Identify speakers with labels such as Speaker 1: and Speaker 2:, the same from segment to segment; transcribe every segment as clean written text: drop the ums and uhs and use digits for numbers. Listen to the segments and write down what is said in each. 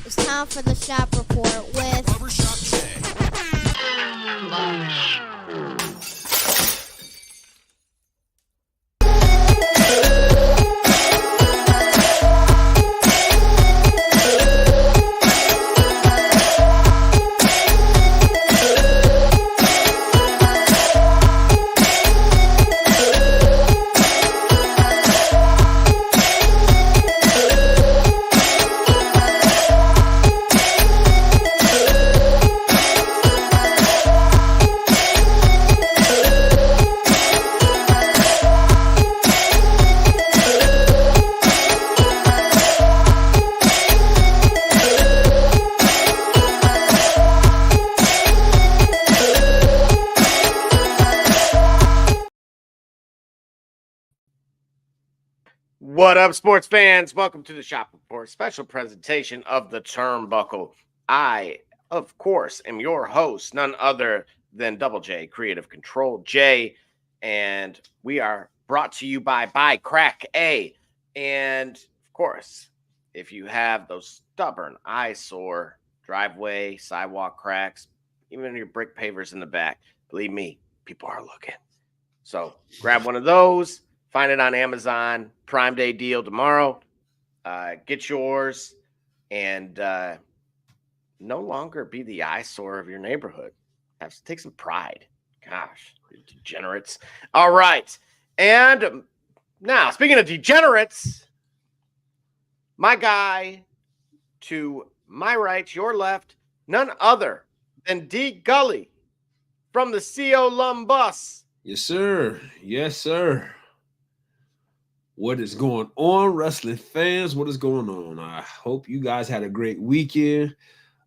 Speaker 1: It's time for the shop report with
Speaker 2: Barbershop Jay.
Speaker 3: What up, sports fans? Welcome to the Shop Report, special presentation of the Turnbuckle. I, of course, am your host, none other than Double J, Creative Control J, and we are brought to you by Crack A. And, of course, if you have those stubborn eyesore driveway, sidewalk cracks, even your brick pavers in the back, believe me, people are looking. So grab one of those. Find it on Amazon, Prime Day deal tomorrow. Get yours and no longer be the eyesore of your neighborhood. Take some pride. Gosh, degenerates. All right. And now, speaking of degenerates, my guy to my right, your left, none other than D. Gully from the CO Lumbus.
Speaker 4: Yes, sir. Yes, sir. What is going on, wrestling fans? What is going on? I hope you guys had a great weekend.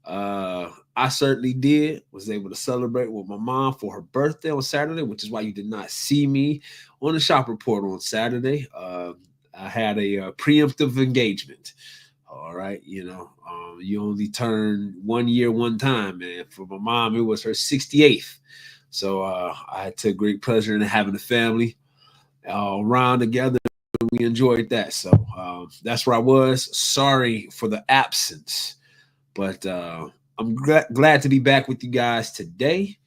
Speaker 4: I certainly did. Was able to celebrate with my mom for her birthday on Saturday, which is why you did not see me on the shop report on Saturday. I had a preemptive engagement. All right, you only turn 1 year one time, and for my mom, it was her 68th. So I took great pleasure in having the family around together. We enjoyed that. So that's where I was. Sorry for the absence, but I'm glad to be back with you guys today.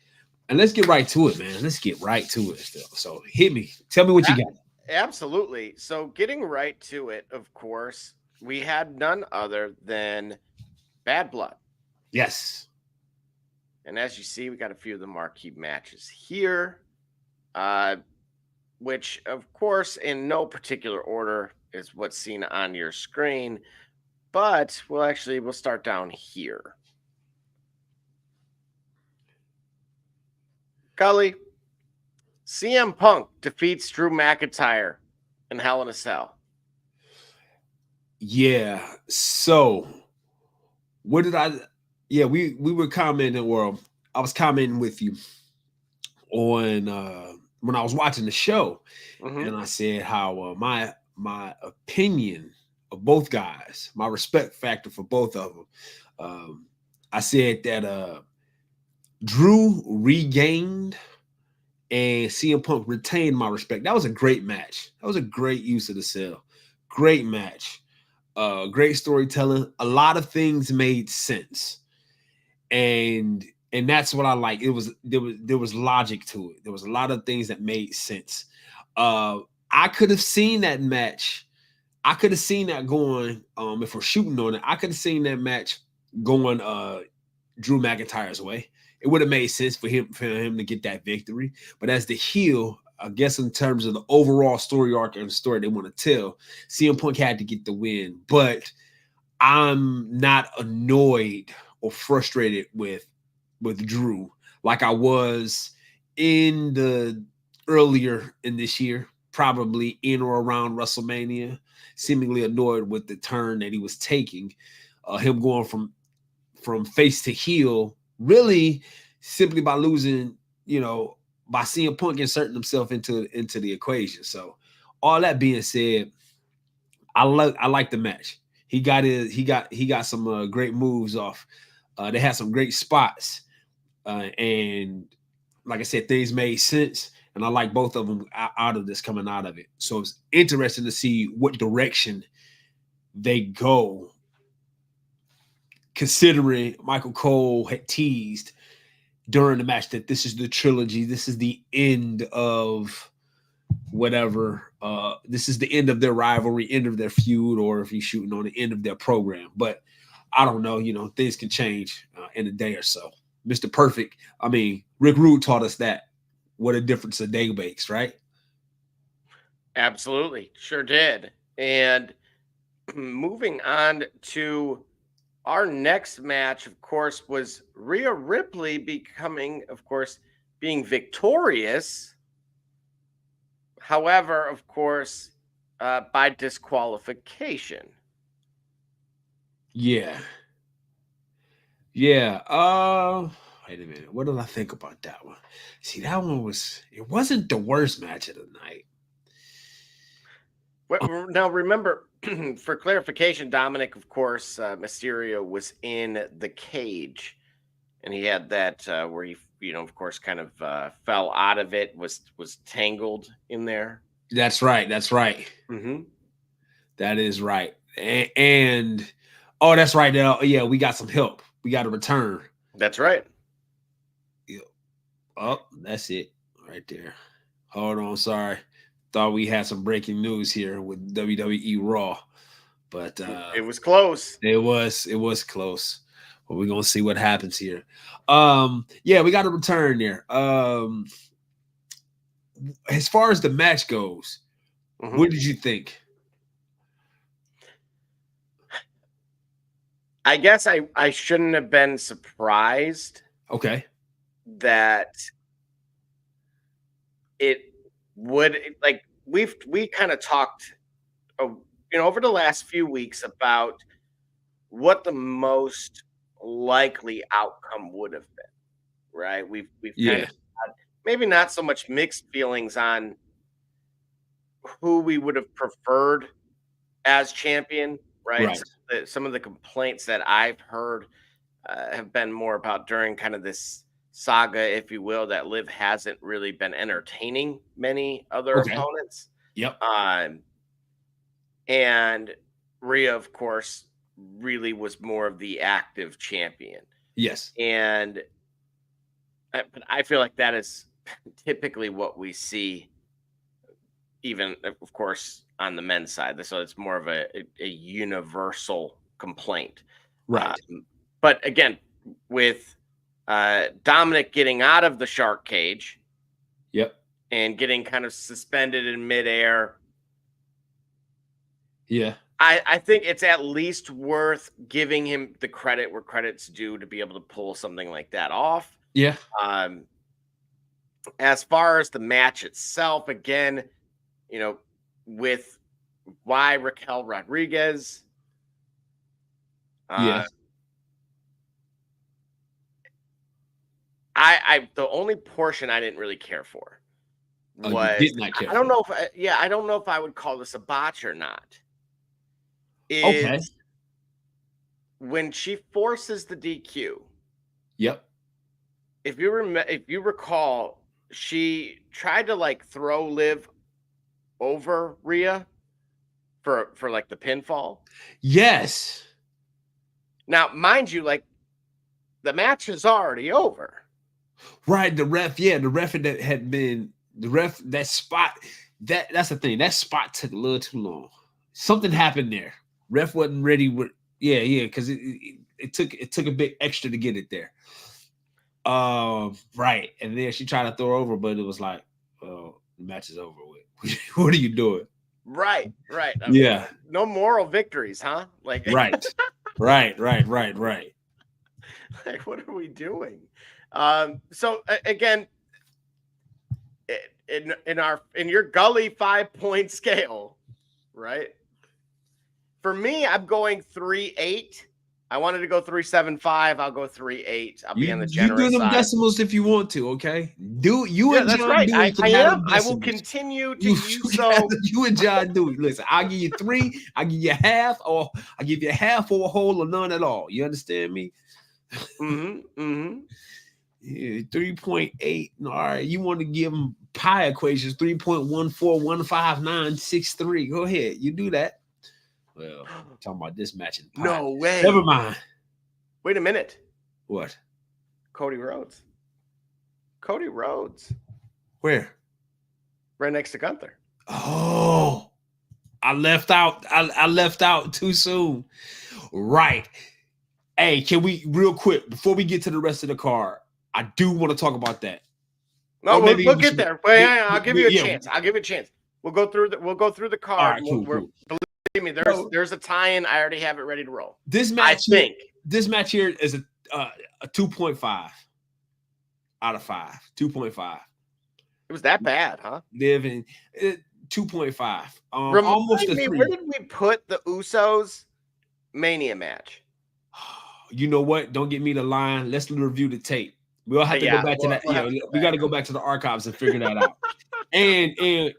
Speaker 4: And let's get right to it, man. Let's get right to it still. So hit me. Tell me what you got.
Speaker 3: Absolutely. So getting right to it, of course, we had none other than Bad Blood.
Speaker 4: Yes.
Speaker 3: And as you see, we got a few of the marquee matches here, which, of course, in no particular order is what's seen on your screen. But we'll start down here. Gully, CM Punk defeats Drew McIntyre in Hell in a Cell.
Speaker 4: Yeah. So what did I? Yeah, we were commenting, or I was commenting with you on when I was watching the show, and I said how my opinion of both guys, my respect factor for both of them. I said that Drew regained and CM Punk retained my respect. That was a great match. That was a great use of the cell. Great match. Great storytelling. A lot of things made sense. And that's what I like. There was logic to it. There was a lot of things that made sense. I could have seen that match. I could have seen that going, if we're shooting on it, I could have seen that match going Drew McIntyre's way. It would have made sense for him to get that victory. But as the heel, I guess in terms of the overall story arc and the story they want to tell, CM Punk had to get the win. But I'm not annoyed or frustrated with Drew like I was in the earlier in this year, probably in or around WrestleMania, seemingly annoyed with the turn that he was taking, him going from face to heel, really simply by losing, by CM Punk inserting himself into the equation. So all that being said, I like the match. He got some great moves off. They had some great spots, and like I said, things made sense. and I like both of them out of this coming out of it. So it's interesting to see what direction they go, considering Michael Cole had teased during the match that this is the trilogy, this is the end of whatever, this is the end of their rivalry, end of their feud, or if he's shooting on the end of their program. But I don't know, things can change in a day or so. Mr. Perfect, Rick Rude taught us that, what a difference a day makes, right?
Speaker 3: Absolutely, sure did. And moving on to our next match, of course, was Rhea Ripley being victorious. However, of course, by disqualification.
Speaker 4: Yeah. Wait a minute. What did I think about that one? See, that one it wasn't the worst match of the night.
Speaker 3: Now, remember, for clarification, Dominic, of course, Mysterio was in the cage, and he had that where he, of course, kind of fell out of it, was tangled in there.
Speaker 4: That's right.
Speaker 3: Mm-hmm.
Speaker 4: That is right. And oh, that's right. Now, yeah, we got some help. We got a return.
Speaker 3: That's right.
Speaker 4: Yeah. Oh, that's it right there. Hold on, sorry. Thought we had some breaking news here with WWE Raw, but
Speaker 3: it was close.
Speaker 4: It was close. But we're gonna see what happens here. Yeah, we got a return there. As far as the match goes, what did you think?
Speaker 3: I guess I shouldn't have been surprised.
Speaker 4: Okay.
Speaker 3: That it would, like, we kind of talked over the last few weeks about what the most likely outcome would have been, right? We've kind of had maybe not so much mixed feelings on who we would have preferred as champion, right? Some of the complaints that I've heard have been more about during kind of this saga, if you will, that Liv hasn't really been entertaining many other opponents.
Speaker 4: Yep.
Speaker 3: And Rhea, of course, really was more of the active champion.
Speaker 4: Yes.
Speaker 3: But I feel like that is typically what we see, even, of course, on the men's side. So it's more of a universal complaint.
Speaker 4: Right.
Speaker 3: But again, with Dominic getting out of the shark cage.
Speaker 4: Yep.
Speaker 3: And getting kind of suspended in midair.
Speaker 4: Yeah.
Speaker 3: I think it's at least worth giving him the credit where credit's due to be able to pull something like that off.
Speaker 4: Yeah.
Speaker 3: As far as the match itself, again, with why Raquel Rodriguez.
Speaker 4: Yeah.
Speaker 3: The only portion I didn't really care for was
Speaker 4: I
Speaker 3: don't know if I would call this a botch or not. Is when she forces the DQ.
Speaker 4: Yep.
Speaker 3: If you recall, she tried to throw Liv over Rhea for the pinfall.
Speaker 4: Yes.
Speaker 3: Now, mind you, the match is already over.
Speaker 4: Right, the ref that had been that spot. That's the thing. That spot took a little too long. Something happened there. Ref wasn't ready with because it took a bit extra to get it there. Right, and then she tried to throw over, but it was like, oh, the match is over with. What are you doing?
Speaker 3: Right.
Speaker 4: Yeah.
Speaker 3: No moral victories, huh?
Speaker 4: Right.
Speaker 3: What are we doing? So again, in your Gully 5-point scale, right? For me, I'm going 3.8. I wanted to go 3.75. I'll go 3.8. I'll be on the generous side.
Speaker 4: You do them decimals if you want to, okay? Do you and
Speaker 3: that's
Speaker 4: John
Speaker 3: right.
Speaker 4: Dewey
Speaker 3: I am. I will continue to use so.
Speaker 4: You and John Dewey. Listen, I'll give you 3. I'll give you half, or I'll give you half or a whole or none at all. You understand me? Yeah, 3.8. All right, you want to give them pi equations 3.1415963. Go ahead, you do that. Well, I'm talking about this match in pi.
Speaker 3: No way.
Speaker 4: Never mind.
Speaker 3: Wait a minute.
Speaker 4: What?
Speaker 3: Cody Rhodes. Cody Rhodes.
Speaker 4: Where?
Speaker 3: Right next to Gunther.
Speaker 4: Oh, I left out. I left out too soon. Right. Hey, can we real quick before we get to the rest of the card? I do want to talk about that.
Speaker 3: No, we'll get there. Wait, I'll give you a chance. I'll give you a chance. We'll go through the card.
Speaker 4: All right, cool.
Speaker 3: Believe me, there's a tie-in. I already have it ready to roll.
Speaker 4: This match, this match here is a 2.5 out of 5. 2.5.
Speaker 3: It was that bad, huh?
Speaker 4: Living 2.5.
Speaker 3: Almost a 3. Where did we put the Usos Mania match?
Speaker 4: You know what? Don't get me the line. Let's review the tape. We'll have to go back to that. We got to go back to the archives and figure that out. And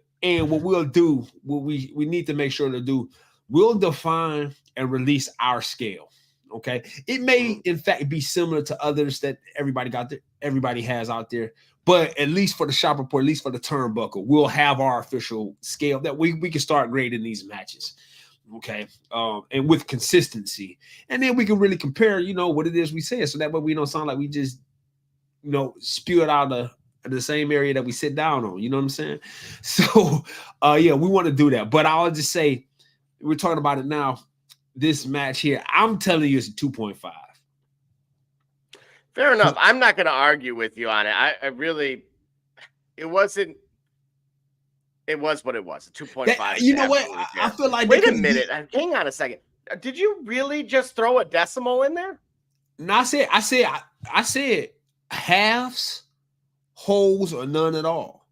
Speaker 4: what we'll do, what we need to make sure to do, we'll define and release our scale. Okay. It may in fact be similar to others that everybody has out there, but at least for the shop report, at least for the turnbuckle, we'll have our official scale that we can start grading these matches. Okay. And with consistency. And then we can really compare, what it is we say. So that way we don't sound like we just, spew it out of the same area that we sit down on. You know what I'm saying? So, we want to do that. But I'll just say, we're talking about it now. This match here, I'm telling you, it's a 2.5.
Speaker 3: Fair enough. I'm not going to argue with you on it. I really, it was what it was, a 2.5.
Speaker 4: You know what? I feel like.
Speaker 3: Wait a minute. Hang on a second. Did you really just throw a decimal in there?
Speaker 4: No, I said halves, wholes, or none at all.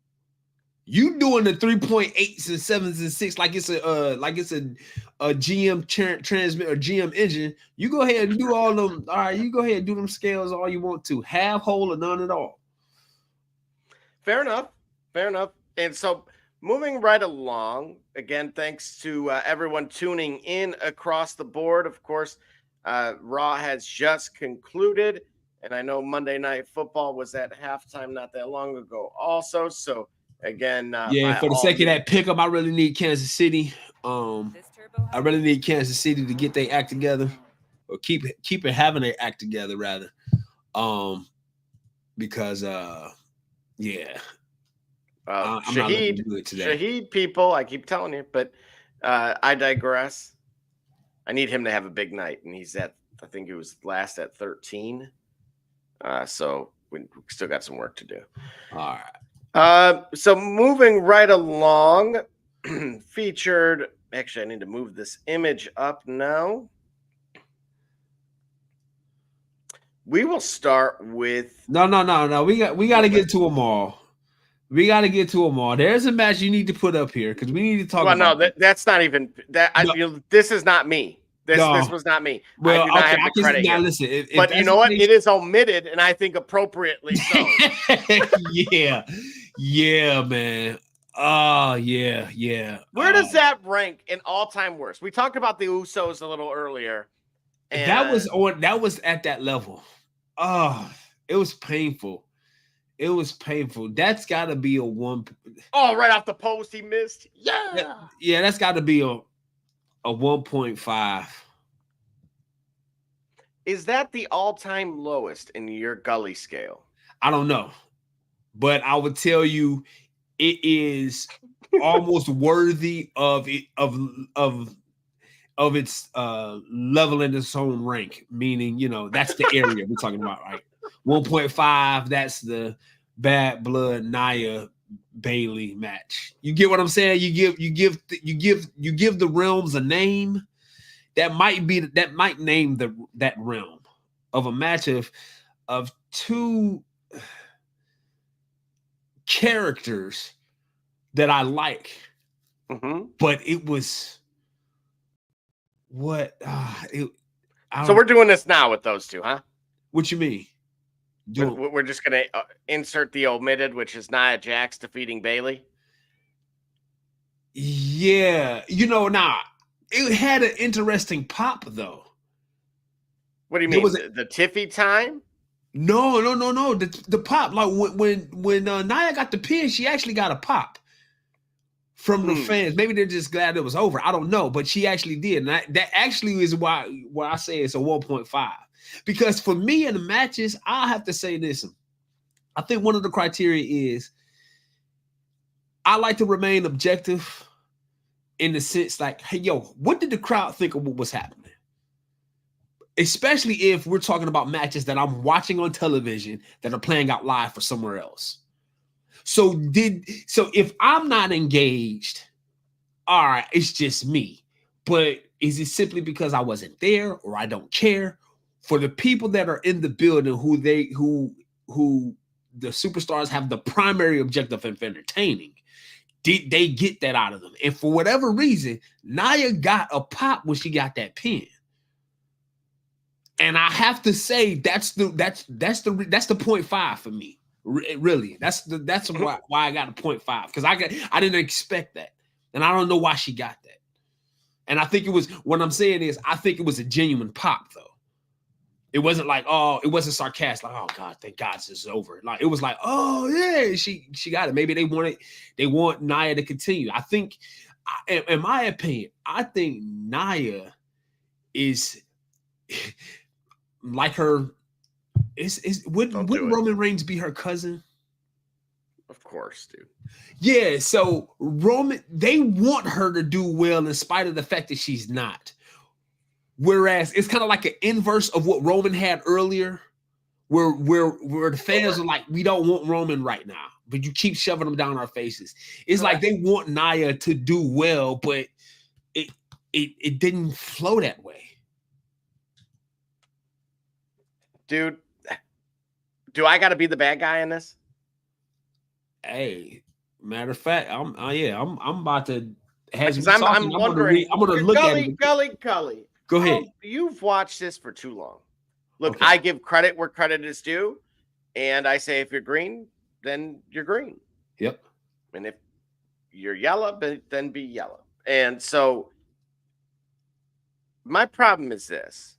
Speaker 4: You doing the 3.8s and 7s and 6s like it's a GM transmit or GM engine. You go ahead and do all them. All right, you go ahead and do them scales all you want to. Half, whole, or none at all.
Speaker 3: Fair enough. And so moving right along, again, thanks to everyone tuning in across the board. Of course, Raw has just concluded, and I know Monday Night Football was at halftime not that long ago also. So again,
Speaker 4: for the sake of that pickup, I really need Kansas City. I really need Kansas City to get their act together, or keep it having their act together rather. Because
Speaker 3: Shaheed people, I keep telling you, but I digress. I need him to have a big night, and he's I think he was last at 13. So we still got some work to do.
Speaker 4: All right.
Speaker 3: So moving right along, featured. Actually, I need to move this image up now. We will start with.
Speaker 4: No. We got to get to them all. There's a match you need to put up here because we need to talk.
Speaker 3: Well, no, that's not even that. No. This is not me. This was not me.
Speaker 4: Well,
Speaker 3: I do not have the credit.
Speaker 4: Now listen,
Speaker 3: but you know what? It is omitted, and I think appropriately so.
Speaker 4: Yeah, man. Oh, yeah.
Speaker 3: Where does that rank in all-time worst? We talked about the Usos a little earlier. And
Speaker 4: that was at that level. Oh, it was painful. That's got to be a 1.
Speaker 3: Oh, right off the post he missed.
Speaker 4: Yeah, that's got to be a 1.5.
Speaker 3: Is that the all-time lowest in your gully scale?
Speaker 4: I don't know. But I would tell you it is almost worthy of its level in its own rank, meaning, that's the area we're talking about, right? 1.5, that's the Bad Blood Nia Bailey match. You get what I'm saying? You give the realms a name that might name that realm of a match of two characters that I like, but it was what
Speaker 3: so we're doing this now with those two, huh?
Speaker 4: What you mean?
Speaker 3: We're just gonna insert the omitted, which is Nia Jax defeating Bailey.
Speaker 4: Yeah, it had an interesting pop though.
Speaker 3: What do you mean? The Tiffy time?
Speaker 4: No. The pop, like when Nia got the pin, she actually got a pop from the fans. Maybe they're just glad it was over. I don't know, but she actually did. And that actually is why I say it's a 1.5. Because for me in the matches, I have to say this. I think one of the criteria is I like to remain objective in the sense like, hey, yo, what did the crowd think of what was happening? Especially if we're talking about matches that I'm watching on television that are playing out live for somewhere else. So if I'm not engaged, all right, it's just me. But is it simply because I wasn't there or I don't care? For the people that are in the building who the superstars have the primary objective of entertaining, they get that out of them. And for whatever reason, Nia got a pop when she got that pin. And I have to say that's the 0.5 for me. Really, that's why I got a 0.5, because I didn't expect that, and I don't know why she got that. And I think it was, what I'm saying is, I think it was a genuine pop though. It wasn't like, oh, it wasn't sarcastic, like, oh God, thank God this is over. Like, it was like, oh yeah, she got it. Maybe they want Nia to continue. I think, in my opinion, I think Nia is like her. Wouldn't Roman Reigns be her cousin?
Speaker 3: Of course, dude.
Speaker 4: Yeah, so Roman, they want her to do well in spite of the fact that she's not. Whereas it's kind of like an inverse of what Roman had earlier, where the fans are like, we don't want Roman right now, but you keep shoving them down our faces. It's like they want Nia to do well, but it didn't flow that way.
Speaker 3: Dude, do I got to be the bad guy in this?
Speaker 4: Hey, matter of fact, I'm about to.
Speaker 3: I'm wondering.
Speaker 4: I'm gonna look at it.
Speaker 3: Gully.
Speaker 4: Go ahead.
Speaker 3: You've watched this for too long. Look,
Speaker 4: Okay.
Speaker 3: I give credit where credit is due, and I say if you're green, then you're green.
Speaker 4: Yep.
Speaker 3: And if you're yellow, then be yellow. And so my problem is this.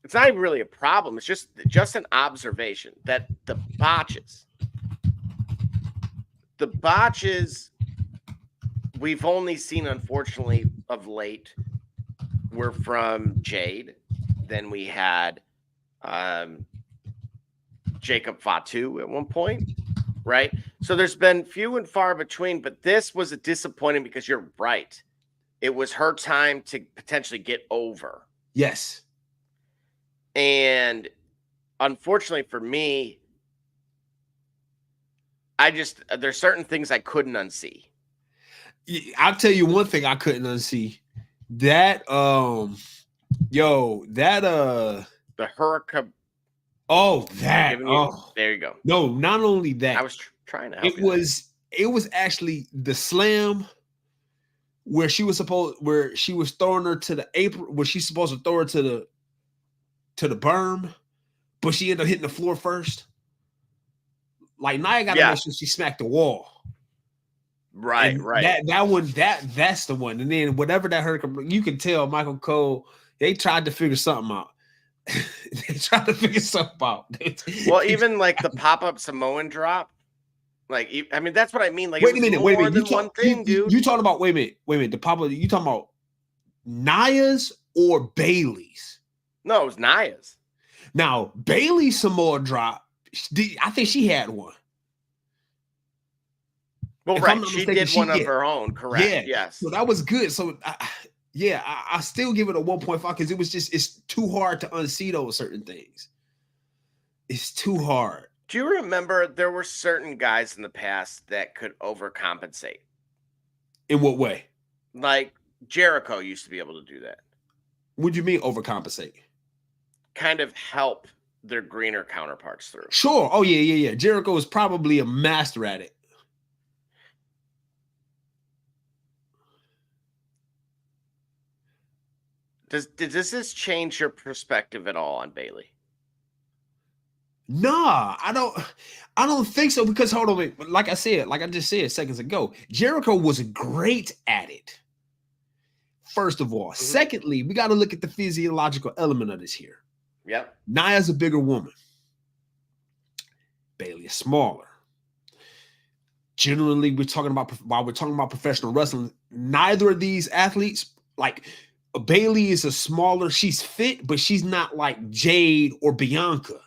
Speaker 3: It's not even really a problem. It's just an observation that the botches we've only seen, unfortunately, of late were from Jade. Then we had Jacob Fatu at one point, right? So there's been few and far between, but this was a disappointing because you're right. It was her time to potentially get over.
Speaker 4: Yes.
Speaker 3: And unfortunately for me, there's certain things I couldn't unsee.
Speaker 4: I'll tell you one thing I couldn't unsee. That the
Speaker 3: hurricane.
Speaker 4: Oh, that.
Speaker 3: There you go.
Speaker 4: No, not only that.
Speaker 3: I was trying to help
Speaker 4: It was actually the slam where she was throwing her to the apron, where she's supposed to throw her to the berm, but she ended up hitting the floor first. Like, Nia got to make sure she smacked the wall.
Speaker 3: Right.
Speaker 4: That one, that's the one. And then whatever that hurricane, you can tell Michael Cole, they tried to figure something out.
Speaker 3: Well, even like the pop-up Samoan drop, like, I mean, that's what I mean. Like,
Speaker 4: wait a minute.
Speaker 3: One thing, dude.
Speaker 4: You talking about? Wait a minute. The pop-up. You talking about Nia's or Bayley's?
Speaker 3: No, it was Nia's.
Speaker 4: Now, Bayley's Samoa drop, I think she had one.
Speaker 3: Well, right. She did one of her own, correct?
Speaker 4: Yeah.
Speaker 3: Yes.
Speaker 4: So that was good. So, I still give it a 1.5 because it's too hard to unsee those certain things. It's too hard.
Speaker 3: Do you remember there were certain guys in the past that could overcompensate?
Speaker 4: In what way?
Speaker 3: Like Jericho used to be able to do that.
Speaker 4: What do you mean overcompensate?
Speaker 3: Kind of help their greener counterparts through.
Speaker 4: Sure. Oh, yeah. Jericho is probably a master at it.
Speaker 3: Does this change your perspective at all on Bayley?
Speaker 4: Nah, I don't think so, because hold on, like I just said seconds ago, Jericho was great at it. First of all. Mm-hmm. Secondly, we got to look at the physiological element of this here.
Speaker 3: Yep.
Speaker 4: Nia's a bigger woman. Bailey is smaller. Generally, while we're talking about professional wrestling, neither of these athletes, like Bailey is a smaller, she's fit, but she's not like Jade or Bianca,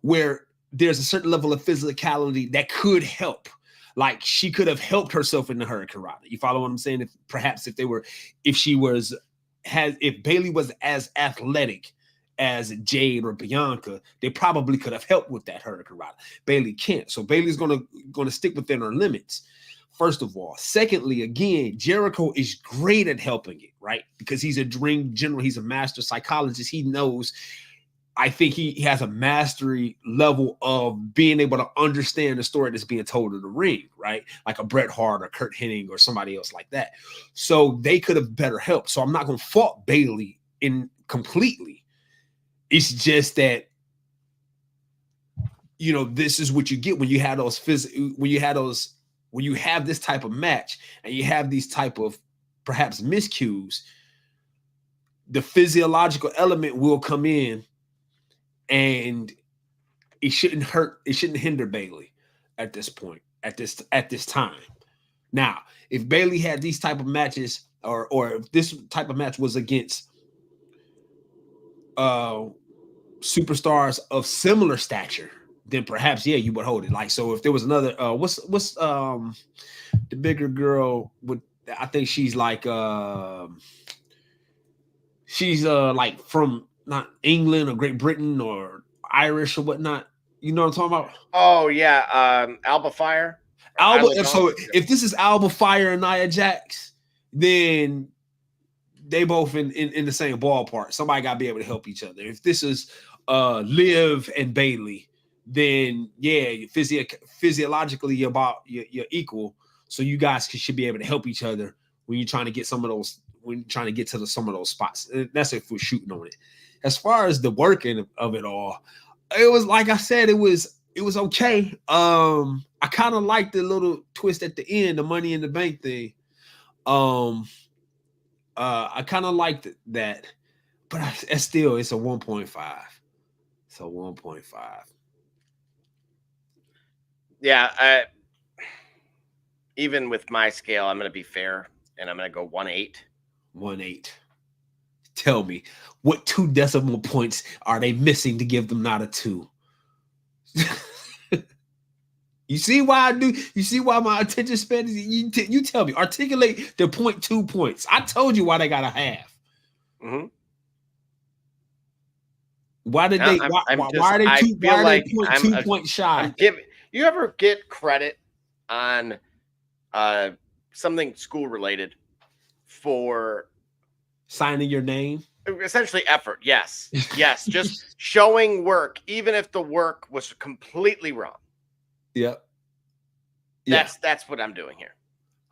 Speaker 4: where there's a certain level of physicality that could help. Like she could have helped herself in the Hurricane Rana. You follow what I'm saying? If Bailey was as athletic as Jade or Bianca, they probably could have helped with that Hurricane Rana. Bailey can't. So Bailey's gonna stick within her limits. First of all. Secondly, again, Jericho is great at helping it, right? Because he's a ring general, he's a master psychologist. He knows, I think he has a mastery level of being able to understand the story that's being told in the ring, right? Like a Bret Hart or Kurt Hennig or somebody else like that. So they could have better helped. So I'm not going to fault Bailey in completely. It's just that, you know, this is what you get when you have when you have this type of match and you have these type of perhaps miscues. The physiological element will come in, and it shouldn't hinder Bailey at this point, at this time. Now, if Bailey had these type of matches, or if this type of match was against superstars of similar stature, then perhaps, yeah, you would hold it. Like, so if there was another, what's the bigger girl with, I think she's like from not England or Great Britain or Irish or whatnot. You know what I'm talking about?
Speaker 3: Oh yeah, Alba Fire.
Speaker 4: Alba. So if this is Alba Fire and Nia Jax, then they both in the same ballpark. Somebody got to be able to help each other. If this is Liv and Bailey, then yeah, physiologically you're equal. So you guys should be able to help each other when you're trying to get some of those. When you're trying to get to some of those spots. That's if we're shooting on it. As far as the working of it all, it was, like I said, it was okay. I kind of liked the little twist at the end, the Money in the Bank thing. I kind of liked that, but it's a 1.5. It's a 1.5.
Speaker 3: Yeah, even with my scale, I'm going to be fair, and I'm going to go 1.8.
Speaker 4: 1.8. Tell me, what 2 decimal points are they missing to give them not a 2? You see why I do? You see why my attention span is? You tell me. Articulate the 0.2 points. I told you why they got a half.
Speaker 3: Mm-hmm.
Speaker 4: Why did they? Why are they 2 points shy?
Speaker 3: You ever get credit on something school related for
Speaker 4: signing your name?
Speaker 3: Essentially effort. Yes. Just showing work, even if the work was completely wrong.
Speaker 4: Yep.
Speaker 3: That's what I'm doing here.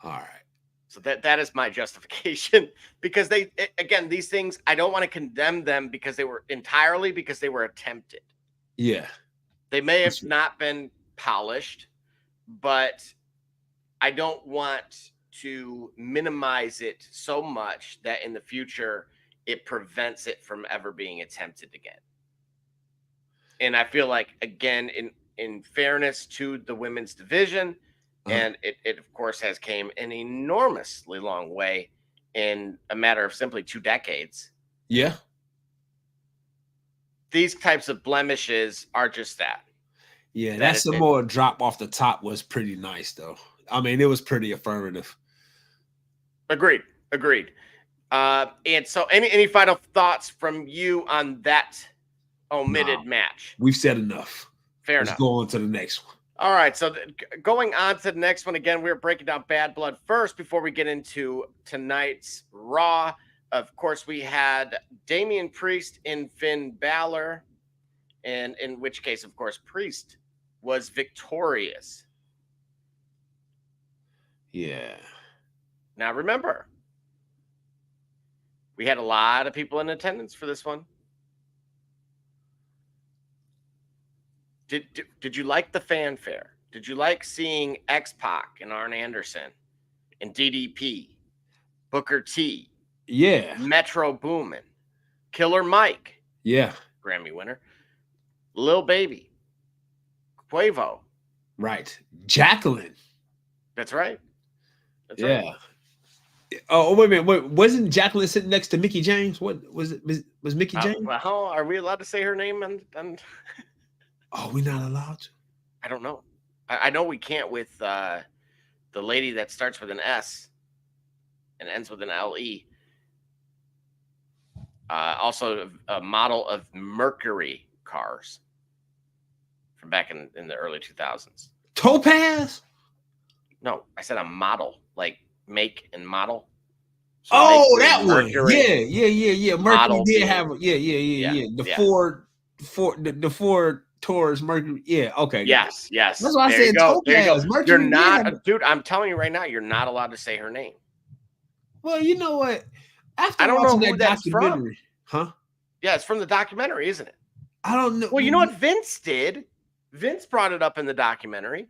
Speaker 4: All right.
Speaker 3: So that is my justification, because these things, I don't want to condemn them because they were attempted.
Speaker 4: Yeah.
Speaker 3: They may have not been polished, but I don't want to minimize it so much that in the future it prevents it from ever being attempted again. And I feel like, again, in fairness to the women's division, and it of course has came an enormously long way in a matter of simply 2 decades.
Speaker 4: Yeah.
Speaker 3: These types of blemishes are just that.
Speaker 4: Yeah, that Samoa drop off the top was pretty nice, though. I mean, it was pretty affirmative.
Speaker 3: Agreed. And so any final thoughts from you on that omitted match?
Speaker 4: We've said enough.
Speaker 3: Fair enough.
Speaker 4: Let's go on to the next one.
Speaker 3: All right, so going on to the next one, again, we're breaking down Bad Blood first before we get into tonight's Raw. Of course, we had Damian Priest and Finn Balor, and in which case, of course, Priest was victorious.
Speaker 4: Yeah.
Speaker 3: Now, remember, we had a lot of people in attendance for this one. Did you like the fanfare? Did you like seeing X-Pac and Arn Anderson and DDP, Booker T,
Speaker 4: yeah,
Speaker 3: Metro Boomin, Killer Mike,
Speaker 4: yeah,
Speaker 3: Grammy winner, Lil Baby, Quavo.
Speaker 4: Right. Jacqueline.
Speaker 3: That's right. That's
Speaker 4: Yeah.
Speaker 3: right.
Speaker 4: Oh, wait a minute. Wait, wasn't Jacqueline sitting next to Mickey James? What was it? Was Mickey James?
Speaker 3: Well, are we allowed to say her name? And
Speaker 4: Oh, we're not allowed to.
Speaker 3: I don't know. I know we can't with the lady that starts with an S and ends with an LE. Also, a model of Mercury cars from back in the early 2000s.
Speaker 4: Topaz?
Speaker 3: No, I said a model, like make and model. So
Speaker 4: Oh,
Speaker 3: make
Speaker 4: that
Speaker 3: Mercury,
Speaker 4: one. Yeah. Mercury
Speaker 3: Model
Speaker 4: did
Speaker 3: being-
Speaker 4: have yeah. The Ford Taurus Mercury. Yeah, okay.
Speaker 3: Yes.
Speaker 4: That's why I
Speaker 3: There you
Speaker 4: said
Speaker 3: go. There you
Speaker 4: Topaz.
Speaker 3: go.
Speaker 4: Mercury
Speaker 3: You're
Speaker 4: did
Speaker 3: not,
Speaker 4: have-
Speaker 3: dude. I'm telling you right now, you're not allowed to say her name.
Speaker 4: Well, you know what? After
Speaker 3: I don't know
Speaker 4: watching
Speaker 3: who
Speaker 4: that
Speaker 3: that's
Speaker 4: documentary, huh?
Speaker 3: Yeah, it's from the documentary, isn't it?
Speaker 4: I don't know.
Speaker 3: Well, you know what Vince did? Vince brought it up in the documentary.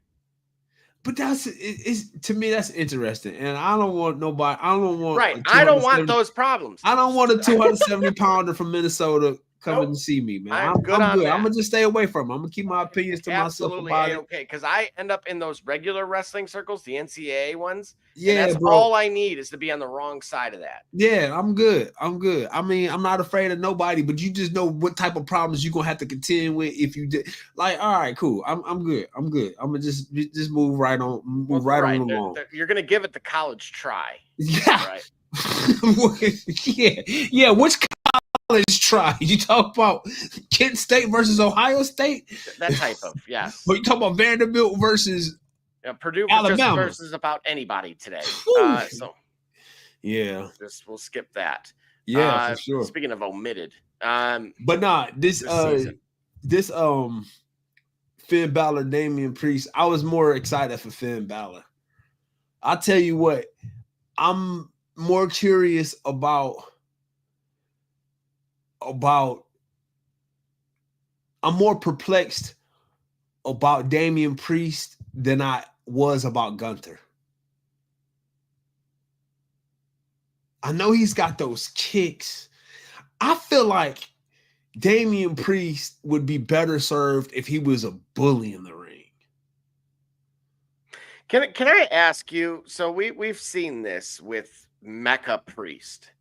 Speaker 4: But it's to me that's interesting, and I don't want nobody. I don't want
Speaker 3: Right. I don't want those problems.
Speaker 4: I don't want a 270 pounder from Minnesota coming
Speaker 3: Nope.
Speaker 4: to see me, man.
Speaker 3: I'm
Speaker 4: I'm
Speaker 3: good on that.
Speaker 4: I'm gonna just stay away from him. I'm gonna keep my opinions to myself
Speaker 3: Absolutely
Speaker 4: about it.
Speaker 3: okay. Because I end up in those regular wrestling circles, the NCAA ones.
Speaker 4: Yeah,
Speaker 3: and that's
Speaker 4: bro.
Speaker 3: all I need is to be on the wrong side of that.
Speaker 4: Yeah, I'm good. I mean, I'm not afraid of nobody, but you just know what type of problems you're gonna have to contend with if you did. Like, all right, cool. I'm good. I'm gonna just move right on, on along.
Speaker 3: You're gonna give it the college try.
Speaker 4: Yeah.
Speaker 3: Right.
Speaker 4: yeah. Which college try? You talk about Kent State versus Ohio State?
Speaker 3: That type of, yes.
Speaker 4: Or you talk about Vanderbilt versus
Speaker 3: Purdue
Speaker 4: Alabama
Speaker 3: versus about anybody today. So
Speaker 4: yeah,
Speaker 3: we'll skip that.
Speaker 4: Yeah, for sure.
Speaker 3: Speaking of omitted,
Speaker 4: but nah, this Finn Balor, Damian Priest. I was more excited for Finn Balor. I'll tell you what, I'm more curious about. I'm more perplexed about Damian Priest than I was about Gunther. I know he's got those kicks. I feel like Damian Priest would be better served if he was a bully in the ring.
Speaker 3: Can I ask you? So we've seen this with Mecca Priest.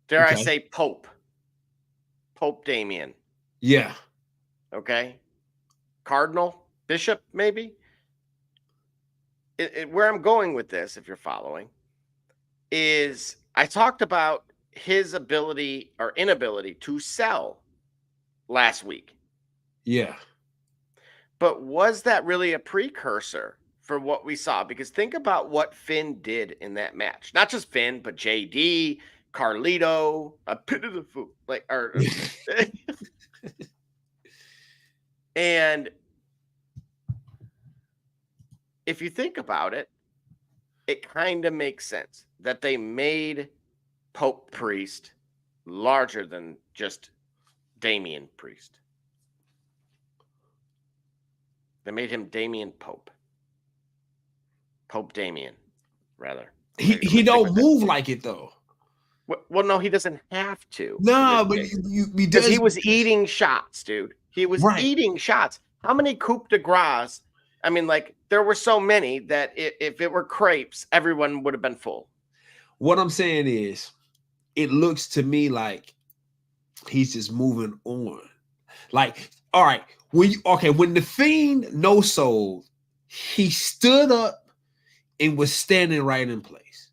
Speaker 3: Dare I say Pope Damien?
Speaker 4: Yeah.
Speaker 3: Okay. Cardinal, Bishop, maybe. Where I'm going with this, if you're following, is I talked about his ability or inability to sell last week.
Speaker 4: Yeah.
Speaker 3: But was that really a precursor for what we saw? Because think about what Finn did in that match. Not just Finn, but JD, Carlito, a pit of the food. And if you think about it, it kind of makes sense that they made Pope Priest larger than just Damian Priest. They made him Damian Pope. Pope Damien, rather.
Speaker 4: He don't move like it though.
Speaker 3: Well, no, he doesn't have to.
Speaker 4: No, but
Speaker 3: because he was eating shots, dude. He was eating shots. How many coup de grace? I mean, like, there were so many that if it were crepes, everyone would have been full.
Speaker 4: What I'm saying is, it looks to me like he's just moving on. Like, all right, when the Fiend no-sold, he stood up and was standing right in place.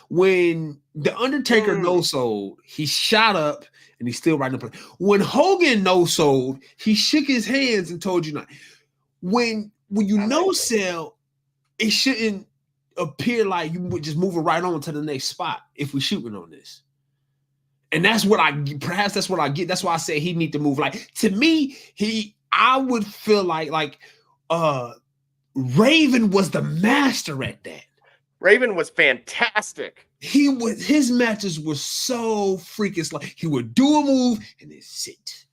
Speaker 4: When the Undertaker no-sold, he shot up and he's still right in place. When Hogan no-sold, he shook his hands and told you not. When you no-sell, it shouldn't appear like you would just move it right on to the next spot if we're shooting on this. And that's what I get. That's why I say he need to move. Like, to me, I would feel like Raven was the master at that.
Speaker 3: Raven was fantastic.
Speaker 4: His matches were so freaking like he would do a move and then sit.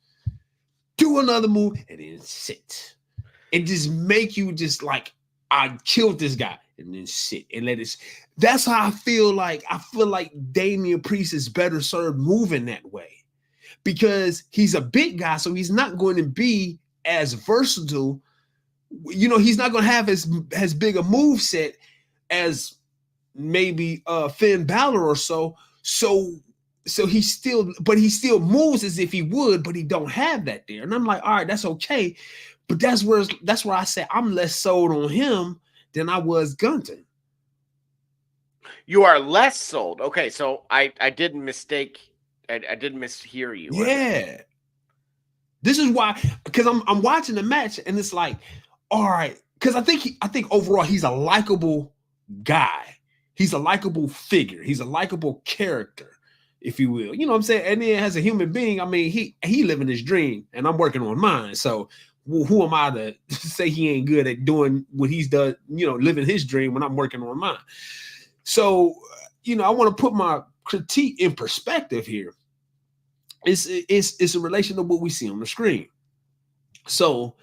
Speaker 4: Do another move and then sit. And just make you just like, I killed this guy and then sit and let it. That's how I feel like. I feel like Damian Priest is better served moving that way because he's a big guy, so he's not going to be as versatile. You know, he's not going to have as big a move set as maybe Finn Balor or so. So he still moves as if he would, but he don't have that there. And I'm like, all right, that's okay. But that's where I say I'm less sold on him than I was Gunther.
Speaker 3: You are less sold. Okay, so I didn't mistake. I didn't mishear you.
Speaker 4: Yeah. This is why, because I'm watching the match and it's like, all right, because I think overall he's a likable guy. He's a likable figure. He's a likable character, if you will. You know what I'm saying? And then as a human being, I mean, he living his dream and I'm working on mine. So who am I to say he ain't good at doing what he's done, you know, living his dream when I'm working on mine? So, you know, I want to put my critique in perspective here. It's a relation to what we see on the screen. So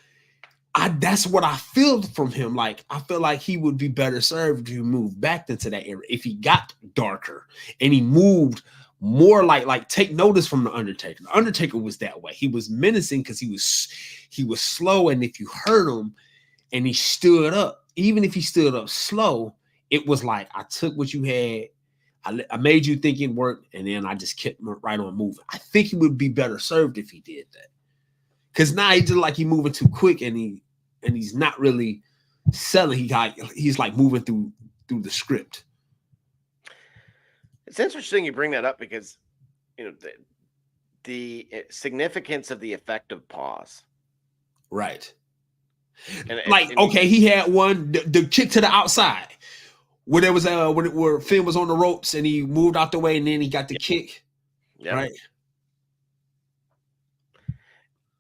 Speaker 4: that's what I feel from him. Like, I feel like he would be better served to move back into that era if he got darker and he moved more like take notice from the Undertaker. The Undertaker was that way. He was menacing because he was slow, and if you hurt him and he stood up, even if he stood up slow, it was like I took what you had. I made you think it worked, and then I just kept right on moving. I think he would be better served if he did that. Because now he just like he moving too quick, and he's not really selling. He's like moving through the script.
Speaker 3: It's interesting you bring that up because, you know, the significance of the effective pause.
Speaker 4: Right. Okay, he had one the kick to the outside. Where there was where Finn was on the ropes and he moved out the way and then he got the kick. Yep. Right.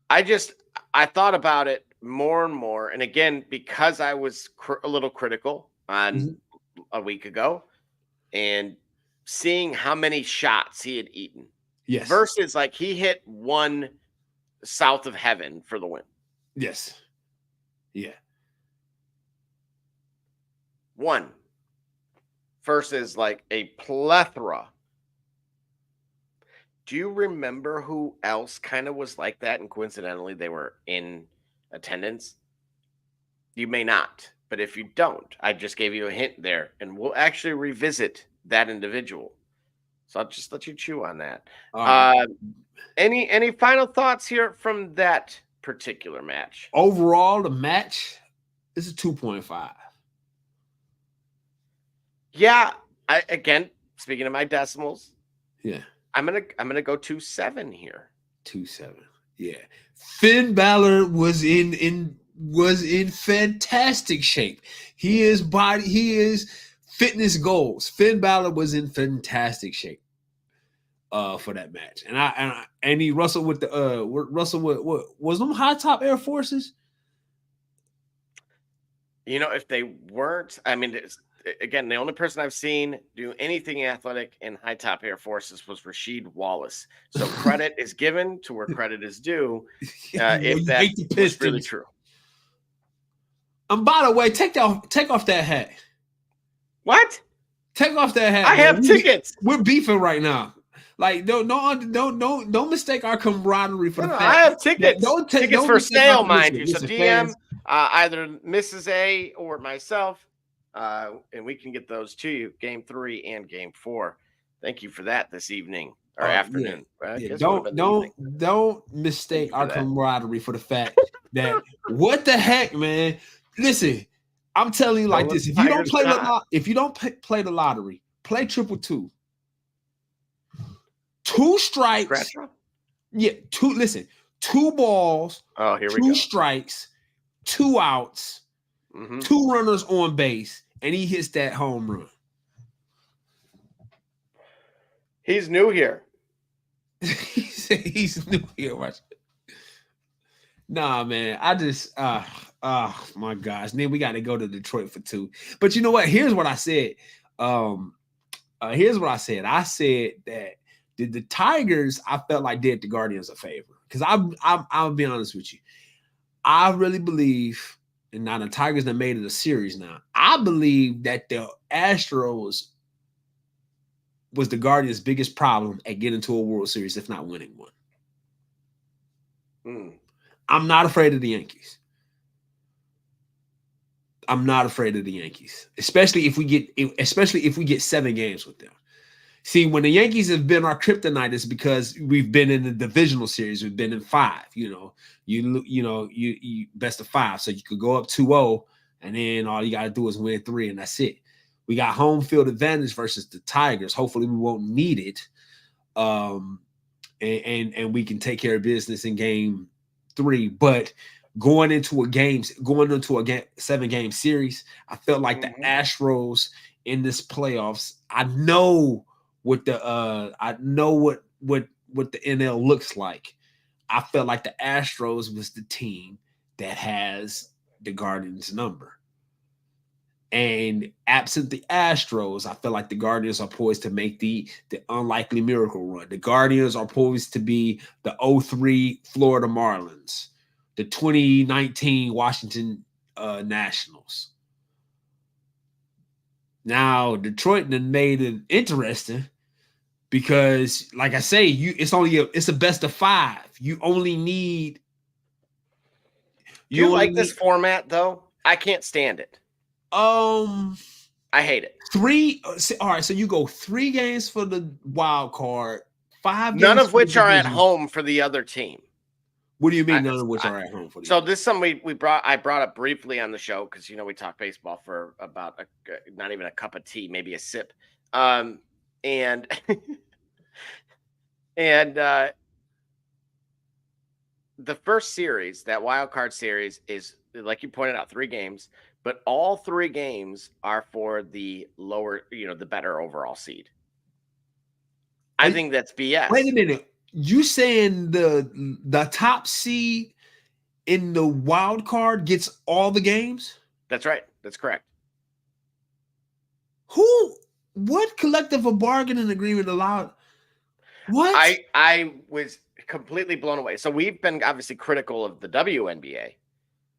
Speaker 3: I thought about it more and more, and again, because I was a little critical on a week ago, and seeing how many shots he had eaten.
Speaker 4: Yes.
Speaker 3: Versus like he hit one south of heaven for the win.
Speaker 4: Yes. Yeah.
Speaker 3: One. Versus like a plethora. Do you remember who else kind of was like that? And coincidentally, they were in attendance. You may not, but if you don't, I just gave you a hint there, and we'll actually revisit that individual. So I'll just let you chew on that. Any final thoughts here from that particular match?
Speaker 4: Overall, the match is a 2.5.
Speaker 3: Yeah, again, speaking of my decimals,
Speaker 4: yeah,
Speaker 3: I'm gonna go 2.7 here.
Speaker 4: 2.7. Yeah, Finn Balor was in fantastic shape. He is fitness goals. Finn Balor was in fantastic shape for that match, and he wrestled with what was them high top Air Forces.
Speaker 3: You know, if they weren't, I mean, again, the only person I've seen do anything athletic in high top Air Forces was Rasheed Wallace. So credit is given to where credit is due. If that is really true.
Speaker 4: And by the way, take off that hat.
Speaker 3: What?
Speaker 4: Take off that hat.
Speaker 3: I have tickets.
Speaker 4: We're beefing right now. Like, don't mistake our camaraderie for the fact.
Speaker 3: I have tickets.
Speaker 4: Don't
Speaker 3: tickets for sale, mind you. So DM either Mrs. A or myself, and we can get those to you. Game 3 and Game 4. Thank you for that this evening or afternoon.
Speaker 4: Yeah. Yeah. Don't mistake our camaraderie for the fact that what the heck, man. Listen, I'm telling you like this: if you don't play the lottery, play 222. 2 strikes. Yeah, 2 balls.
Speaker 3: Oh, here we go.
Speaker 4: 2 strikes, 2 outs, 2 runners on base, and he hits that home run.
Speaker 3: He's new here.
Speaker 4: He's new here. Watch. Nah, man. I just oh my gosh. Then we got to go to Detroit for 2. But you know what? Here's what I said. I said that the Tigers, I felt like did the Guardians a favor. Because I'll be honest with you. I really believe, and now the Tigers that made it a series now, I believe that the Astros was the Guardians' biggest problem at getting to a World Series, if not winning one. I'm not afraid of the Yankees. I'm not afraid of the Yankees, especially if we get 7 games with them. See, when the Yankees have been our kryptonite, is because we've been in the divisional series. We've been in 5. You best of 5, so you could go up 2-0, and then all you got to do is win 3, and that's it. We got home field advantage versus the Tigers. Hopefully, we won't need it, and we can take care of business in Game 3. But going into a 7-game series, I felt like the Astros in this playoffs. I know what the NL looks like. I felt like the Astros was the team that has the Guardians number. And absent the Astros, I feel like the Guardians are poised to make the unlikely miracle run. The Guardians are poised to be the 2003 Florida Marlins, the 2019 Washington Nationals. Now, Detroit then made it interesting because, like I say, it's a best of 5. You only need.
Speaker 3: Do you like this format though? I can't stand it. I hate it.
Speaker 4: 3. All right, so you go 3 games for the wild card, 5 games.
Speaker 3: None of which are at home for the other team.
Speaker 4: What do you mean none of which are at home for the
Speaker 3: So this is something I brought up briefly on the show because we talk baseball for about not even a cup of tea, maybe a sip. And the first series, that wild card series, is, like you pointed out, 3 games, but all 3 games are for the lower, the better overall seed. I think that's BS.
Speaker 4: Wait a minute. You saying the top seed in the wild card gets all the games?
Speaker 3: That's right. That's correct.
Speaker 4: What collective of bargaining agreement allowed? What?
Speaker 3: I was completely blown away. So we've been obviously critical of the WNBA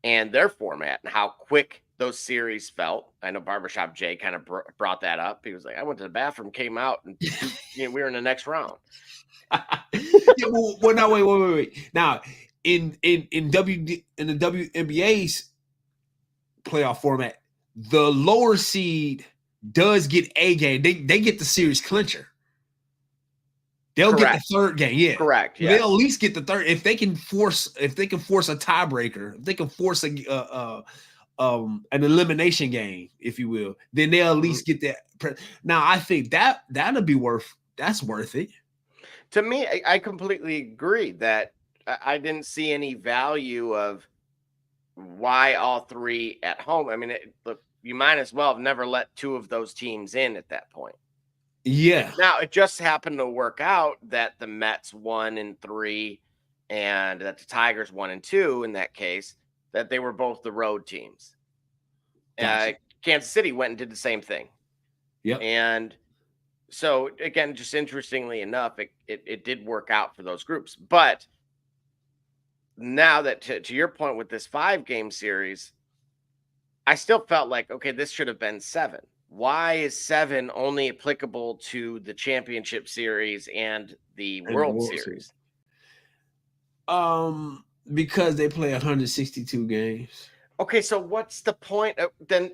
Speaker 3: and their format and how quick those series felt. I know Barbershop Jay kind of brought that up. He was like, I went to the bathroom, came out, and we were in the next round.
Speaker 4: Yeah, well, now wait. Now, in the WNBA's playoff format, the lower seed does get a game. They get the series clincher. They'll get the 3rd game. Yeah,
Speaker 3: correct. Yeah,
Speaker 4: they'll at least get the 3rd if they can force a tiebreaker. If they can force an elimination game, if you will, then they'll at least get that. Now, I think that'll be worth it.
Speaker 3: To me, I completely agree that I didn't see any value of why all 3 at home. I mean, look, you might as well have never let 2 of those teams in at that point.
Speaker 4: Yeah.
Speaker 3: Now, it just happened to work out that the Mets 1 and 3 and that the Tigers 1 and 2 in that case, that they were both the road teams.
Speaker 4: Gotcha.
Speaker 3: Kansas City went and did the same thing.
Speaker 4: Yep.
Speaker 3: And so, again, just interestingly enough, it did work out for those groups. But now that, to your point with this 5-game series, I still felt like, okay, this should have been 7. Why is 7 only applicable to the championship series and the World Series?
Speaker 4: Because they play 162 games.
Speaker 3: Okay, so what's the point? Then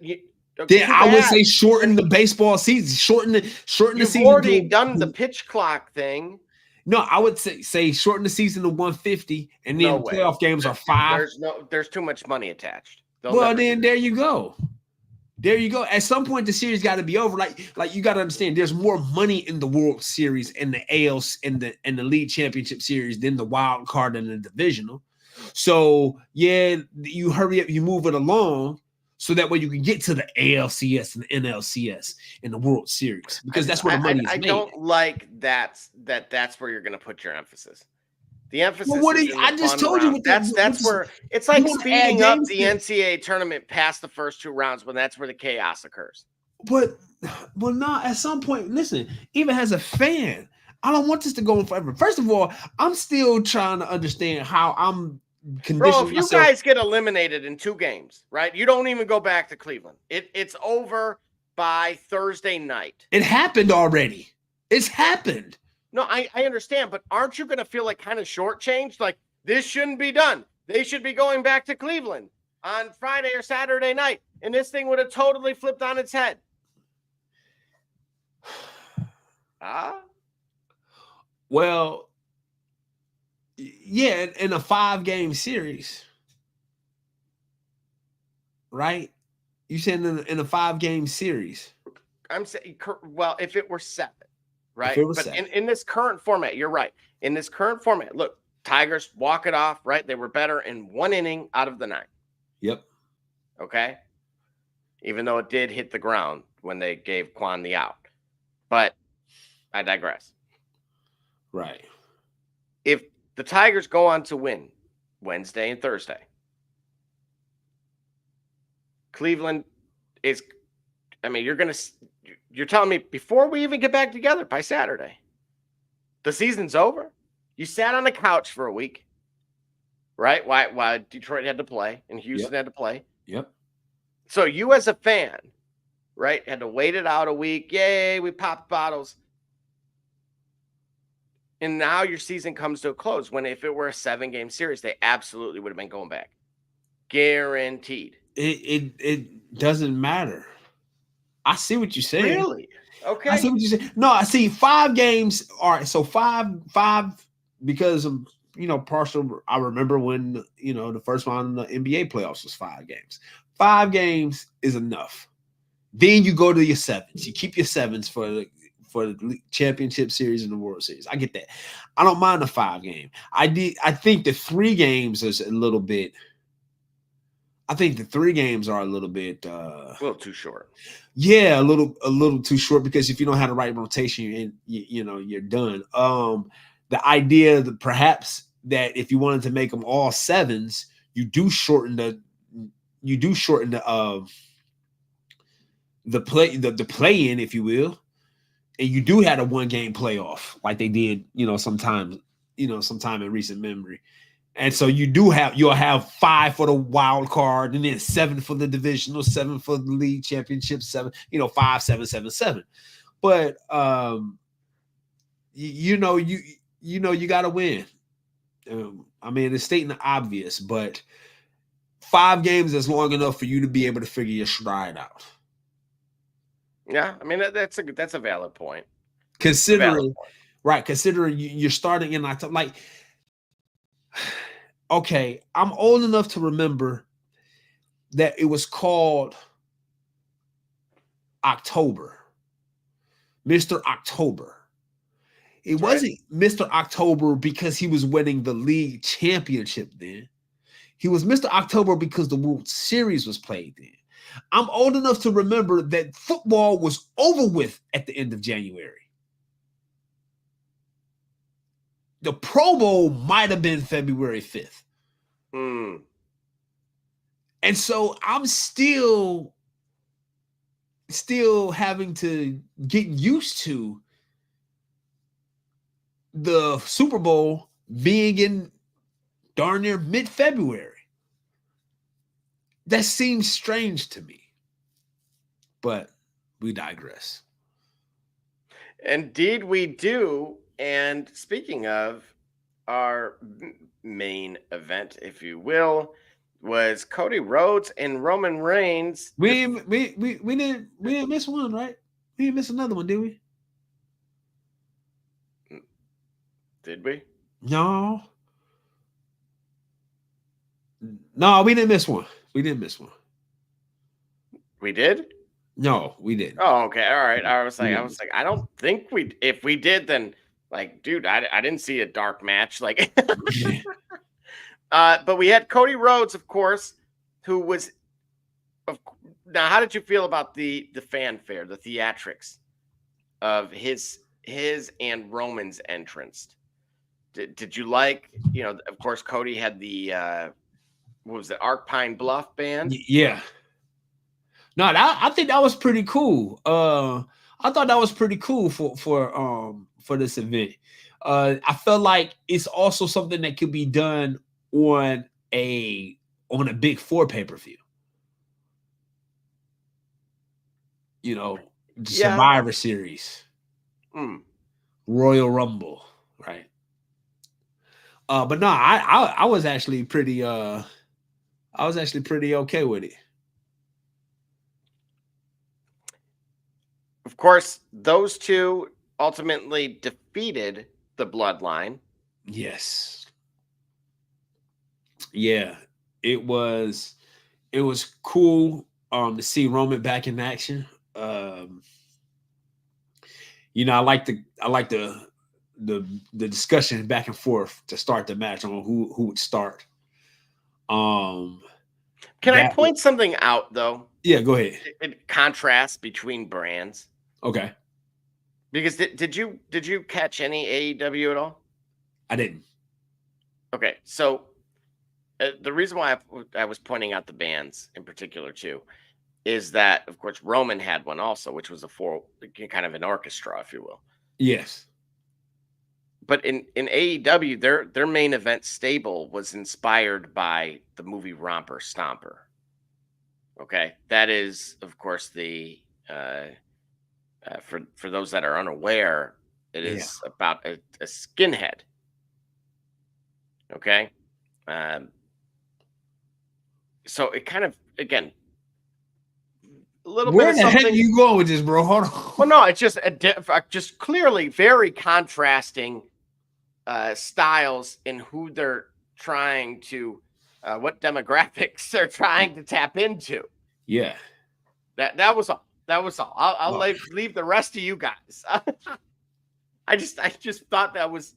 Speaker 4: I would say shorten the baseball season. Shorten the season.
Speaker 3: You've already done the pitch clock thing.
Speaker 4: No, I would say shorten the season to 150, and then the playoff games are 5.
Speaker 3: There's too much money attached.
Speaker 4: Well, then there you go. There you go. At some point, the series got to be over. Like you got to understand, there's more money in the World Series and the AL and the League Championship Series than the wild card and the divisional. So yeah, you hurry up, you move it along, so that way you can get to the ALCS and the NLCS in the World Series, because that's where the money is made.
Speaker 3: I don't like that's where you're going to put your emphasis. The emphasis.
Speaker 4: Well, I just told you.
Speaker 3: That's where it's like speeding up the NCAA tournament past the first 2 rounds when that's where the chaos occurs.
Speaker 4: But not at some point. Listen, even as a fan, I don't want this to go on forever. First of all, I'm still trying to understand how I'm conditioning
Speaker 3: Bro, if you
Speaker 4: myself.
Speaker 3: guys get eliminated in 2 games, right? You don't even go back to Cleveland. It's over by Thursday night.
Speaker 4: It happened already. It's happened.
Speaker 3: No, I understand, but aren't you going to feel like kind of shortchanged? Like, this shouldn't be done. They should be going back to Cleveland on Friday or Saturday night, and this thing would have totally flipped on its head.
Speaker 4: Well, yeah, in a 5-game series, right? You said in a 5-game series.
Speaker 3: I'm saying, well, if it were 7, right?
Speaker 4: If it was
Speaker 3: but
Speaker 4: 7.
Speaker 3: In this current format, you're right. In this current format, look, Tigers walk it off, right? They were better in 1 inning out of the 9.
Speaker 4: Yep.
Speaker 3: Okay. Even though it did hit the ground when they gave Quan the out. But I digress.
Speaker 4: Right.
Speaker 3: If the Tigers go on to win Wednesday and Thursday, Cleveland is, I mean, you're telling me before we even get back together by Saturday, the season's over? You sat on the couch for a week, right? Why Detroit had to play and Houston had to play.
Speaker 4: Yep.
Speaker 3: So you as a fan, right, had to wait it out a week. Yay, we popped bottles. And now your season comes to a close when if it were a 7-game series, they absolutely would have been going back. Guaranteed.
Speaker 4: It doesn't matter. I see what you're saying.
Speaker 3: Really? Okay.
Speaker 4: I see what you're saying. No, I see 5 games. All right, so five because of partial. I remember when the first one in the NBA playoffs was 5 games. 5 games is enough. Then you go to your 7s. You keep your 7s for the championship series and the World Series. I get that. I don't mind the 5-game. I think the 3 games is a little bit. I think the 3 games are a little bit
Speaker 3: a little too short.
Speaker 4: Yeah, a little too short because if you don't have the right rotation, you're done. The idea that perhaps that if you wanted to make them all 7s, you do shorten the play in, if you will, and you do have a 1-game playoff like they did, sometime in recent memory. And so you'll have 5 for the wild card, and then 7 for the divisional, 7 for the league championship, 7, 5, 7, 7, 7. But you got to win. I mean, it's stating the obvious, but 5 games is long enough for you to be able to figure your stride out.
Speaker 3: Yeah, I mean that's a valid point.
Speaker 4: Considering you're starting in October, like. Okay, I'm old enough to remember that it was called October. Mr. October. It wasn't Mr. October because he was winning the league championship then. He was Mr. October because the World Series was played then. I'm old enough to remember that football was over with at the end of January. The Pro Bowl might have been February 5th. And so I'm still having to get used to the Super Bowl being in darn near mid-February. That seems strange to me. But we digress.
Speaker 3: Indeed, we do. And speaking of, our main event, if you will, was Cody Rhodes and Roman Reigns.
Speaker 4: We didn't miss one, right? We didn't miss another one, did we?
Speaker 3: Did we?
Speaker 4: No, we didn't miss one. We didn't miss one.
Speaker 3: We did?
Speaker 4: No, we didn't.
Speaker 3: Oh, okay. All right. I was like, I don't think if we did, then dude, I didn't see a dark match. But we had Cody Rhodes, of course, who was. Now, how did you feel about the fanfare, the theatrics of his and Roman's entrance? Did you like? Of course, Cody had the what was it, Arc Pine Bluff band?
Speaker 4: Yeah. No, I think that was pretty cool. I thought that was pretty cool for this event. I felt like it's also something that could be done on a Big 4 pay-per-view. Survivor Series, Royal Rumble, right? But no, I was actually pretty okay with it.
Speaker 3: Of course, those two ultimately defeated the Bloodline.
Speaker 4: Yes. Yeah, it was cool to see Roman back in action. I like the discussion back and forth to start the match on who would start.
Speaker 3: Can I point something out though?
Speaker 4: Yeah, go ahead.
Speaker 3: It contrast between brands.
Speaker 4: Okay.
Speaker 3: Because did you catch any AEW at all?
Speaker 4: I didn't.
Speaker 3: Okay, so the reason why I was pointing out the bands in particular too is that, of course, Roman had one also, which was kind of an orchestra, if you will.
Speaker 4: Yes.
Speaker 3: But in AEW, their main event stable was inspired by the movie Romper Stomper. Okay, that is, of course, the for those that are unaware, it is about a skinhead. Okay, so it kind of, again, a little
Speaker 4: Where
Speaker 3: bit of
Speaker 4: the
Speaker 3: something.
Speaker 4: heck you going with this, bro? Hold on.
Speaker 3: Well, no, it's just clearly very contrasting styles in who they're trying to, what demographics they're trying to tap into.
Speaker 4: Yeah,
Speaker 3: that was all. That was all. I'll leave the rest to you guys. I just thought that was.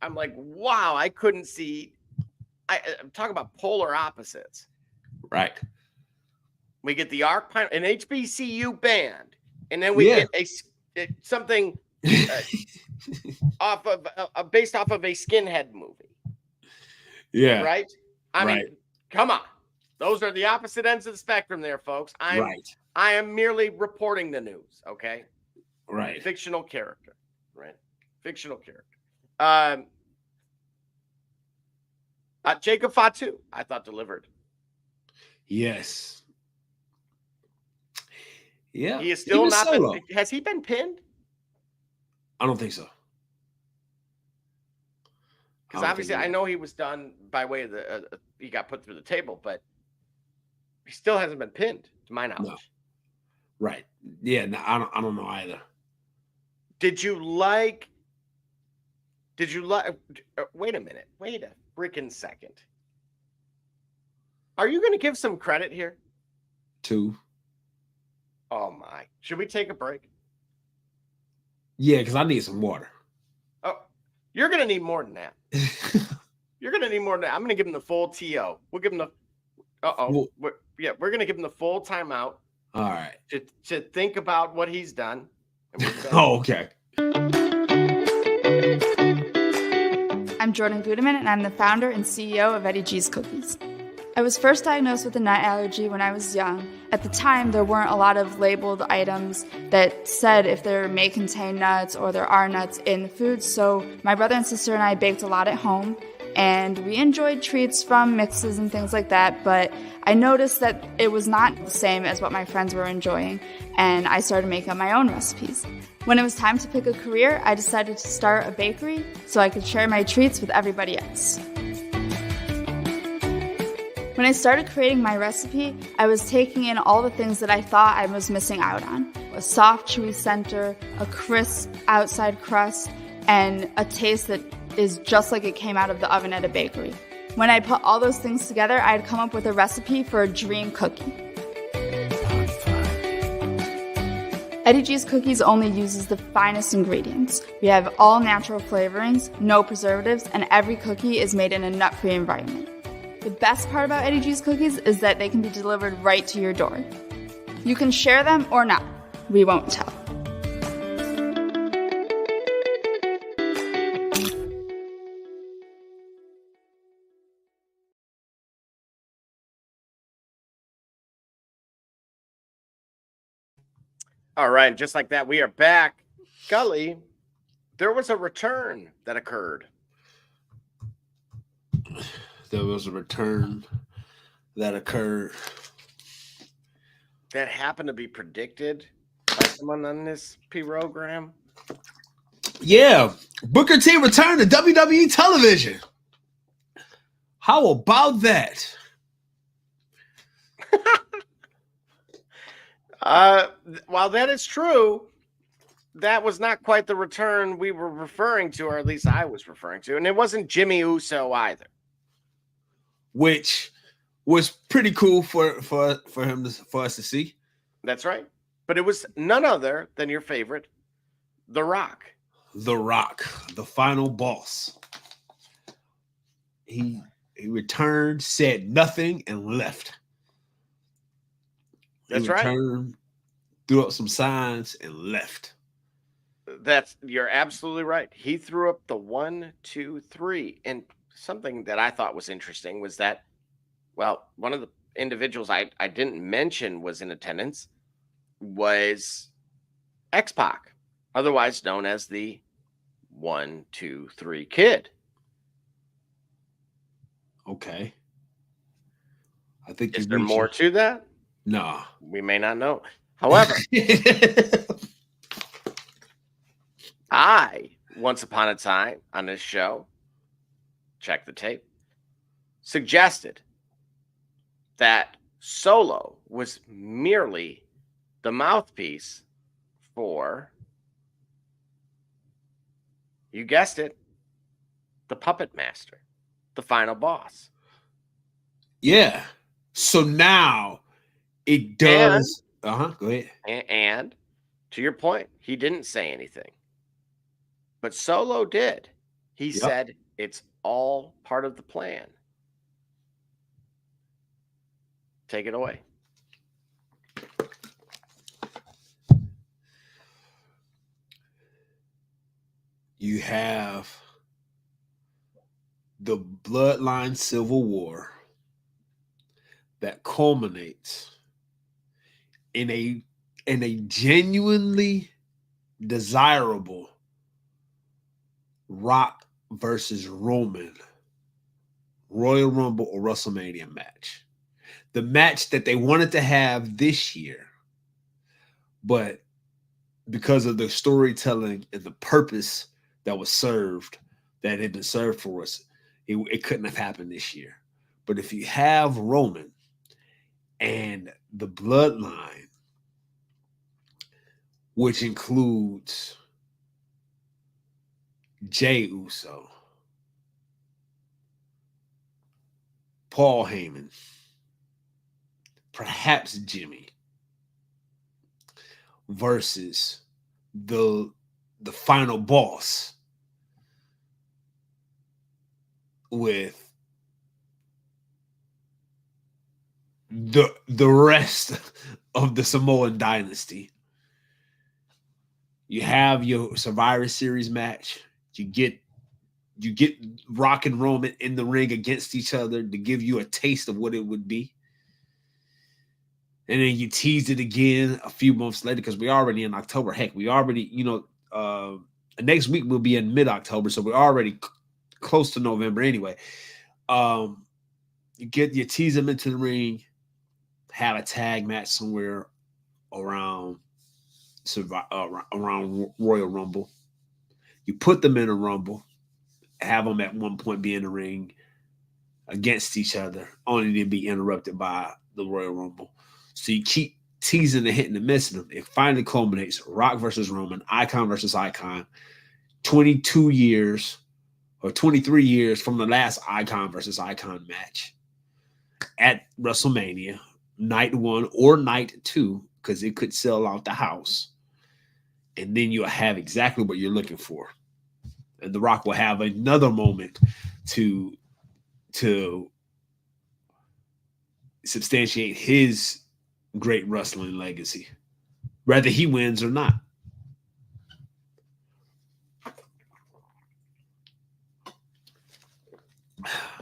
Speaker 3: I'm like, wow, I couldn't see. I'm talking about polar opposites.
Speaker 4: Right.
Speaker 3: We get the an HBCU band, and then we get something based off of a skinhead movie.
Speaker 4: Yeah.
Speaker 3: Right. I mean, come on. Those are the opposite ends of the spectrum there, folks. I am merely reporting the news. Okay.
Speaker 4: Right.
Speaker 3: Fictional character. Right. Fictional character. Jacob Fatu, I thought, delivered.
Speaker 4: Yes. Yeah.
Speaker 3: He is still not been. Has he been pinned?
Speaker 4: I don't think so.
Speaker 3: Because obviously, I know he was done by way of he got put through the table, but he still hasn't been pinned, to my knowledge.
Speaker 4: No. Right. Yeah. No, I don't know either.
Speaker 3: Did you like? Wait a minute. Wait a freaking second. Are you going to give some credit here?
Speaker 4: Two.
Speaker 3: Oh my! Should we take a break?
Speaker 4: Yeah, because I need some water.
Speaker 3: Oh, you're going to need more than that. You're going to need more than that. I'm going to give him the full TO. We'll give him the. We're going to give him the full timeout.
Speaker 4: All right.
Speaker 3: To think about what he's done.
Speaker 4: Oh, okay.
Speaker 2: I'm Jordan Gudeman, and I'm the founder and CEO of Eddie G's Cookies. I was first diagnosed with a nut allergy when I was young. At the time, there weren't a lot of labeled items that said if there may contain nuts or there are nuts in the food, so my brother and sister and I baked a lot at home, and we enjoyed treats from mixes and things like that, but I noticed that it was not the same as what my friends were enjoying, and I started making my own recipes. When it was time to pick a career, I decided to start a bakery so I could share my treats with everybody else. When I started creating my recipe, I was taking in all the things that I thought I was missing out on. A soft, chewy center, a crisp outside crust, and a taste that is just like it came out of the oven at a bakery. When I put all those things together, I had come up with a recipe for a dream cookie. Eddie G's Cookies only uses the finest ingredients. We have all natural flavorings, no preservatives, and every cookie is made in a nut-free environment. The best part about Eddie G's Cookies is that they can be delivered right to your door. You can share them or not. We won't tell.
Speaker 3: All right, just like that, we are back. Gully, there was a return that occurred.
Speaker 4: There was a return that occurred.
Speaker 3: That happened to be predicted by someone on this program.
Speaker 4: Yeah, Booker T returned to WWE television. How about that?
Speaker 3: While that is true, that was not quite the return we were referring to, or at least I was referring to, and it wasn't Jimmy Uso either.
Speaker 4: Which was pretty cool for him for us to see.
Speaker 3: That's right. But it was none other than your favorite, The Rock.
Speaker 4: The Rock, the final boss. He returned, said nothing, and left.
Speaker 3: That's
Speaker 4: he returned,
Speaker 3: right.
Speaker 4: Threw up some signs and left.
Speaker 3: You're absolutely right. He threw up the 1, 2, 3. And something that I thought was interesting was that, well, one of the individuals I didn't mention was in attendance was X-Pac, otherwise known as the 1, 2, 3 kid.
Speaker 4: Okay. I think
Speaker 3: is there more to that?
Speaker 4: No.
Speaker 3: We may not know. However, I, once upon a time on this show, check the tape, suggested that Solo was merely the mouthpiece for, you guessed it, the puppet master, the final boss.
Speaker 4: Yeah. So now it does. Go ahead.
Speaker 3: And to your point, he didn't say anything. But Solo did. He said it's all part of the plan. Take it away.
Speaker 4: You have the bloodline civil war that culminates in a genuinely desirable Rock versus Roman Royal Rumble or WrestleMania match. The match that they wanted to have this year, but because of the storytelling and the purpose that was served, that had been served for us, it couldn't have happened this year. But if you have Roman and the bloodline, which includes Jey Uso, Paul Heyman, perhaps Jimmy, versus the final boss with the rest of the Samoan dynasty. You have your Survivor Series match. You get Rock and Roman in the ring against each other to give you a taste of what it would be. And then you teased it again a few months later because we're already in October. Heck, we already, next week we'll be in mid-October, so we're already close to November anyway. You tease them into the ring, have a tag match somewhere around Royal Rumble. You put them in a Rumble, have them at one point be in the ring against each other, only to be interrupted by the Royal Rumble. So you keep teasing and hitting and missing them. It finally culminates Rock versus Roman, Icon versus Icon. 22 years or 23 years from the last Icon versus Icon match at WrestleMania, night 1 or night 2, because it could sell out the house. And then you'll have exactly what you're looking for. And The Rock will have another moment to substantiate his great wrestling legacy, whether he wins or not.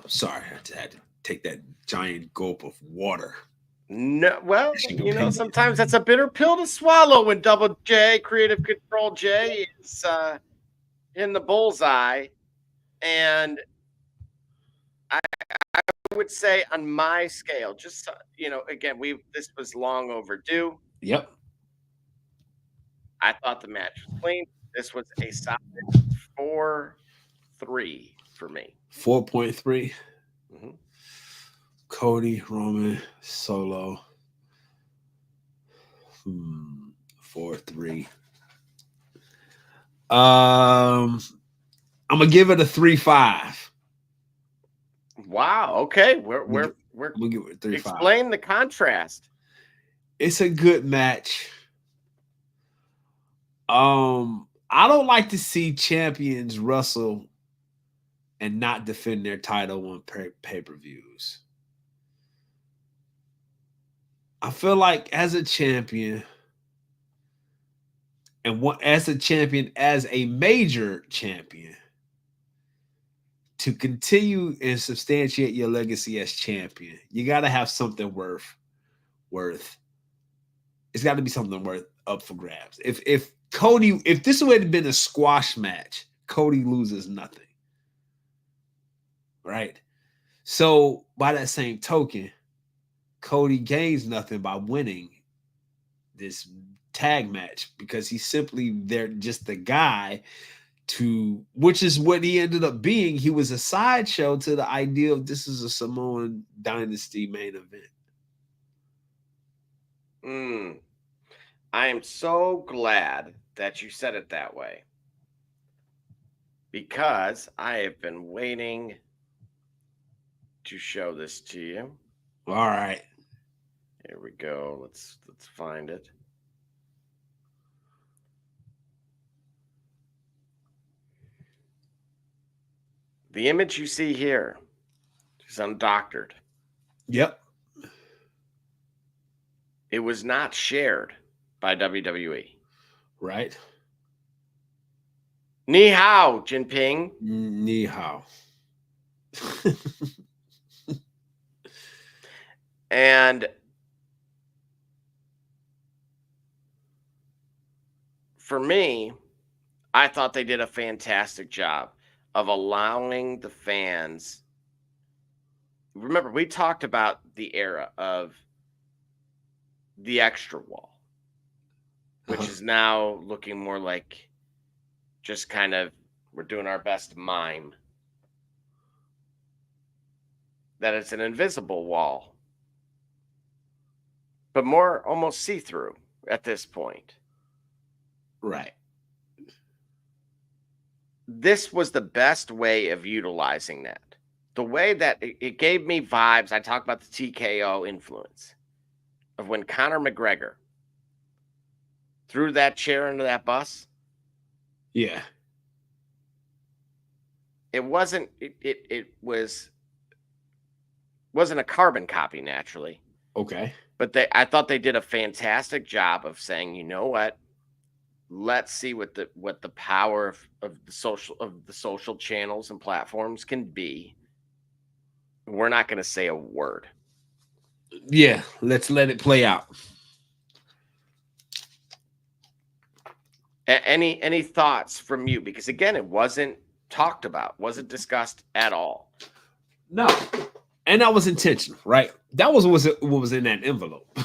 Speaker 4: Sorry, I had to take that giant gulp of water.
Speaker 3: No, well, sometimes that's a bitter pill to swallow when Double J, Creative Control J, is in the bullseye. And I would say on my scale, just, again, this was long overdue.
Speaker 4: Yep.
Speaker 3: I thought the match was clean. This was a solid 4.3 for me.
Speaker 4: 4.3.
Speaker 3: Mhm.
Speaker 4: Cody, Roman, Solo. 4-3. I'm gonna give it a 3-5.
Speaker 3: Wow. Okay. We're
Speaker 4: I'm
Speaker 3: we're we're
Speaker 4: gonna give it a 3-5.
Speaker 3: explain the contrast.
Speaker 4: It's a good match. I don't like to see champions wrestle and not defend their title on pay-per-views. I feel like as a champion, and as a champion, as a major champion, to continue and substantiate your legacy as champion, you got to have something worth. It's got to be something worth up for grabs. If Cody, if this would have been a squash match, Cody loses nothing, right? So by that same token, Cody gains nothing by winning this tag match because he's simply there, just the guy to, which is what he ended up being. He was a sideshow to the idea of this is a Samoan Dynasty main event.
Speaker 3: I am so glad that you said it that way because I have been waiting to show this to you.
Speaker 4: All right.
Speaker 3: Here we go. Let's find it. The image you see here is undoctored.
Speaker 4: Yep.
Speaker 3: It was not shared by WWE.
Speaker 4: Right.
Speaker 3: Ni hao, Jinping.
Speaker 4: Ni hao.
Speaker 3: And for me, I thought they did a fantastic job of allowing the fans. Remember, we talked about the era of the extra wall, which is now looking more like just kind of we're doing our best mime. That it's an invisible wall, but more almost see-through at this point.
Speaker 4: Right.
Speaker 3: This was the best way of utilizing that. The way that it gave me vibes, I talk about the TKO influence of when Conor McGregor threw that chair into that bus.
Speaker 4: Yeah.
Speaker 3: It wasn't wasn't a carbon copy naturally.
Speaker 4: Okay.
Speaker 3: But I thought they did a fantastic job of saying, you know what? Let's see what the power of the social channels and platforms can be. We're not going to say a word.
Speaker 4: Yeah, let's let it play out.
Speaker 3: Any thoughts from you? Because again, it wasn't talked about, wasn't discussed at all.
Speaker 4: No, and that was intentional, right? That was what was in that envelope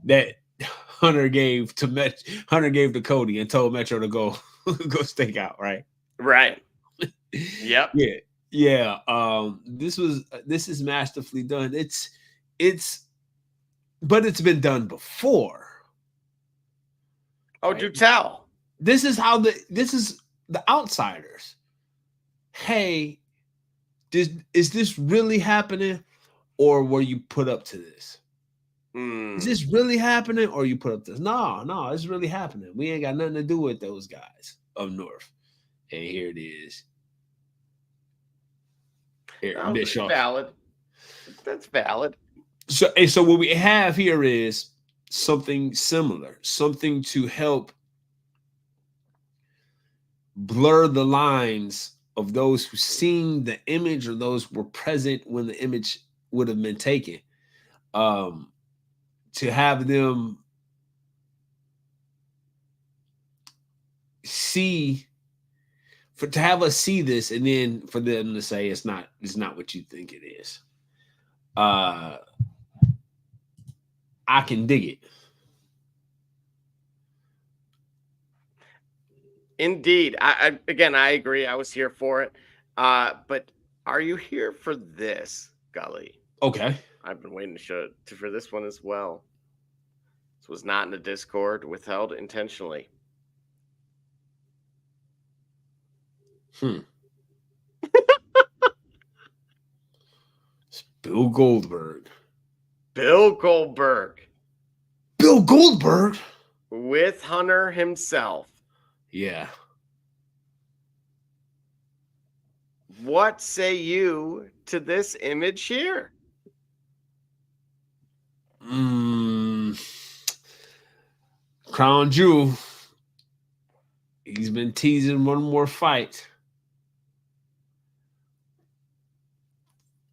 Speaker 4: that Hunter gave to Cody and told Metro to go stake out, right?
Speaker 3: Right. Yep.
Speaker 4: Yeah. This is masterfully done. But it's been done before.
Speaker 3: Oh,
Speaker 4: right?
Speaker 3: Do tell.
Speaker 4: This is the outsiders. Hey, is this really happening, or were you put up to this? Is this really happening, or you put up to this? No, it's really happening. We ain't got nothing to do with those guys up north. And here it is. Here,
Speaker 3: that's valid. That's valid.
Speaker 4: So what we have here is something similar, something to help blur the lines of those who seen the image or those who were present when the image would have been taken. To have them to have us see this, and then for them to say it's not what you think it is. I can dig it.
Speaker 3: Indeed. I agree. I was here for it. But Are you here for this, Gully?
Speaker 4: Okay.
Speaker 3: I've been waiting for this one as well. This was not in the Discord, withheld intentionally.
Speaker 4: It's Bill Goldberg.
Speaker 3: Bill Goldberg
Speaker 4: Bill Goldberg?
Speaker 3: with Hunter himself.
Speaker 4: Yeah.
Speaker 3: What say you to this image here?
Speaker 4: Crown Jewel. He's been teasing one more fight.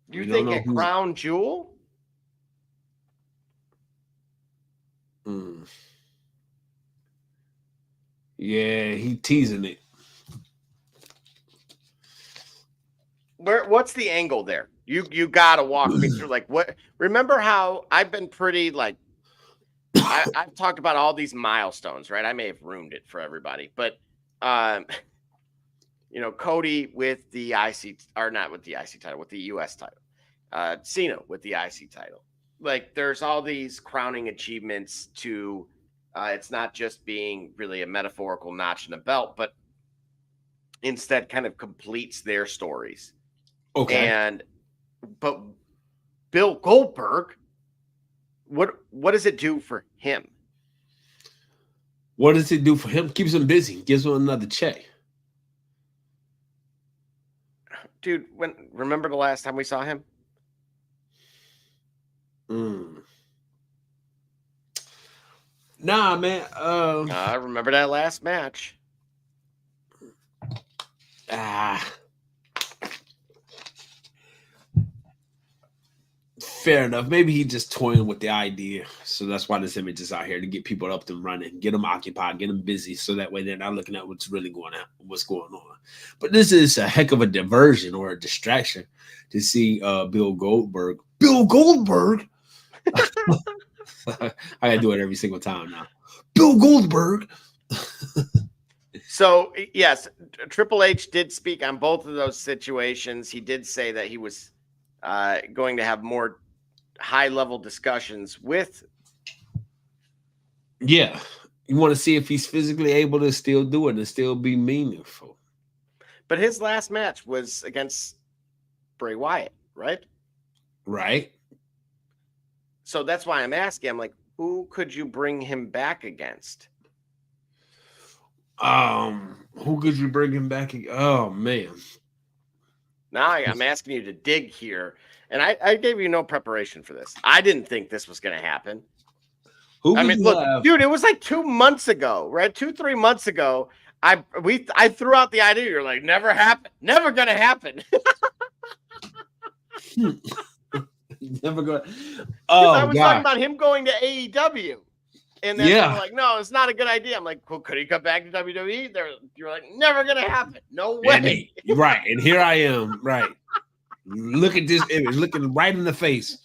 Speaker 3: You think a crown jewel?
Speaker 4: Yeah, he teasing it.
Speaker 3: What's the angle there? You gotta walk me through. Like, what? Remember how I've been pretty like I've talked about all these milestones, right? I may have ruined it for everybody, but Cody with the IC, or not with the IC title, with the US title. Cena with the IC title. Like, there's all these crowning achievements to it's not just being really a metaphorical notch in a belt, but instead kind of completes their stories.
Speaker 4: Okay.
Speaker 3: But Bill Goldberg, what does it do for him?
Speaker 4: What does it do for him? Keeps him busy. Gives him another check.
Speaker 3: Dude, remember the last time we saw him?
Speaker 4: Nah, man.
Speaker 3: I remember that last match.
Speaker 4: Fair enough. Maybe he just toying with the idea. So that's why this image is out here, to get people up and running, get them occupied, get them busy. So that way they're not looking at what's really going on. But this is a heck of a diversion or a distraction to see Bill Goldberg. Bill Goldberg? I gotta do it every single time now. Bill Goldberg.
Speaker 3: So, yes, Triple H did speak on both of those situations. He did say that he was going to have more high-level discussions with.
Speaker 4: Yeah. You want to see if he's physically able to still do it and still be meaningful.
Speaker 3: But his last match was against Bray Wyatt, right?
Speaker 4: Right.
Speaker 3: So that's why I'm asking. I'm like, who could you bring him back against?
Speaker 4: Who could you bring him back? Oh, man.
Speaker 3: Now I'm asking you to dig here. And I gave you no preparation for this. I didn't think this was going to happen. Look, dude, it was like 2 months ago, right? 2-3 months ago. I threw out the idea. You're like, never happened. Never going to happen.
Speaker 4: Never going.
Speaker 3: I was talking about him going to AEW. And then they were like, no, it's not a good idea. I'm like, well, could he come back to WWE? You're like, never going to happen. No way.
Speaker 4: Right. And here I am. Right. Look at this image, looking right in the face.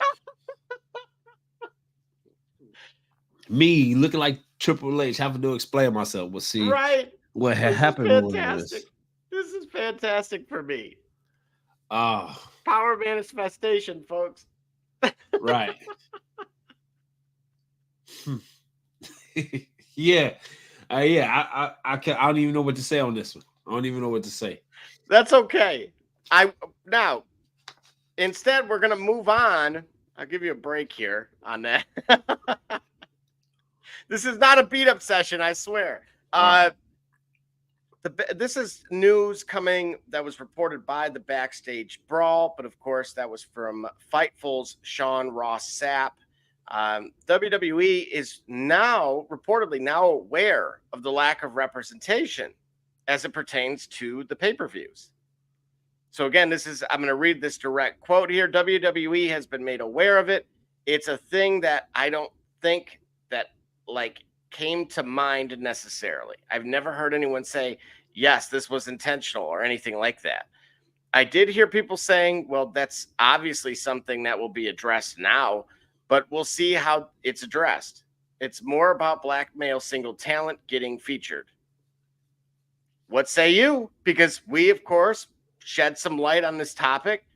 Speaker 4: Me looking like Triple H, having to explain myself. We'll see what had happened.
Speaker 3: Fantastic. This is fantastic for me.
Speaker 4: Power
Speaker 3: manifestation, folks.
Speaker 4: Right. Yeah. I don't even know what to say on this one. I don't even know what to say.
Speaker 3: That's okay. Now, instead, we're gonna move on. I'll give you a break here on that. This is not a beat up session, I swear. This is news coming that was reported by the Backstage Brawl, but of course that was from Fightful's Sean Ross Sapp. WWE is reportedly now aware of the lack of representation as it pertains to the pay-per-views. So again, I'm going to read this direct quote here. WWE has been made aware of it. It's a thing that I don't think that came to mind necessarily. I've never heard anyone say, yes, this was intentional or anything like that. I did hear people saying, well, that's obviously something that will be addressed now, but we'll see how it's addressed. It's more about black male single talent getting featured. What say you? Because we, of course, shed some light on this topic.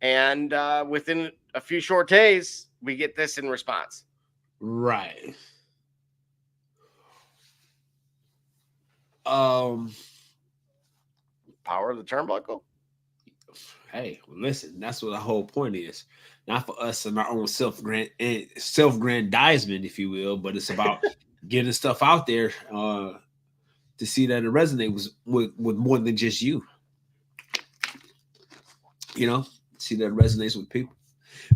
Speaker 3: And within a few short days, we get this in response.
Speaker 4: Right.
Speaker 3: Power of the turnbuckle.
Speaker 4: Hey, listen, that's what the whole point is. Not for us and our own self-grandizement, if you will, but it's about getting stuff out there to see that it resonates with more than just you. You know, see that it resonates with people.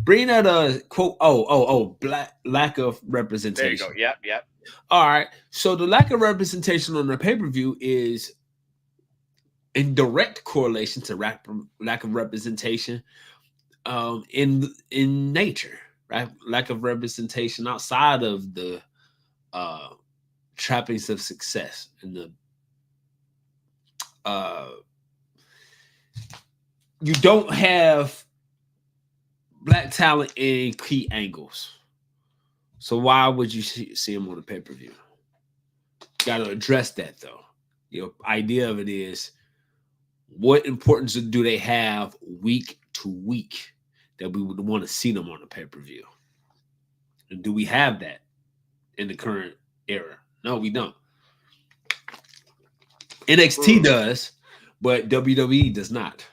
Speaker 4: Bring out a quote. Lack of representation.
Speaker 3: There you go. Yep.
Speaker 4: All right. So the lack of representation on the pay-per-view is in direct correlation to lack of representation in nature, right? Lack of representation outside of the trappings of success and the you don't have black talent in key angles. So why would you see them on the pay-per-view? Got to address that though. The idea of it is, what importance do they have week to week that we would want to see them on the pay-per-view? And do we have that in the current era? No, we don't. NXT does, but WWE does not.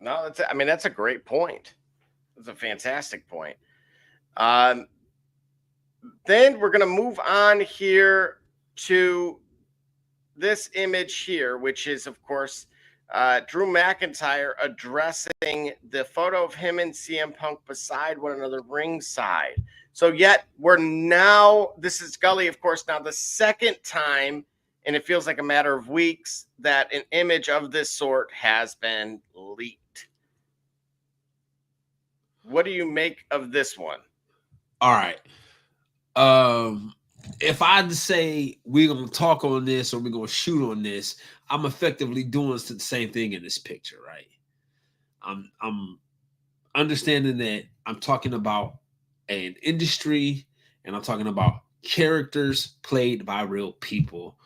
Speaker 3: No, that's a great point. It's a fantastic point. Then we're going to move on here to this image here, which is, of course, Drew McIntyre addressing the photo of him and CM Punk beside one another ringside. So yet this is Scully, of course, now the second time, and it feels like a matter of weeks, that an image of this sort has been leaked. What do you make of this one?
Speaker 4: All right. If I had to say we're going to talk on this or we're going to shoot on this, I'm effectively doing the same thing in this picture, right? I'm understanding that I'm talking about an industry and I'm talking about characters played by real people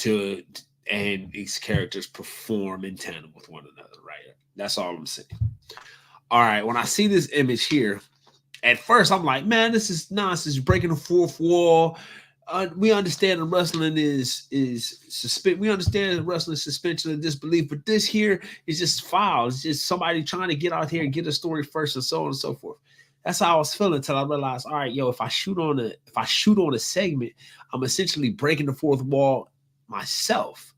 Speaker 4: and these characters perform in tandem with one another, right? That's all I'm saying. All right, when I see this image here, at first I'm like, man, this is nonsense, breaking the fourth wall. We understand that wrestling is we understand wrestling suspension of disbelief, but this here is just foul. It's just somebody trying to get out here and get a story first, and so on and so forth. That's how I was feeling until I realized, all right, if I shoot on a segment, I'm essentially breaking the fourth wall myself.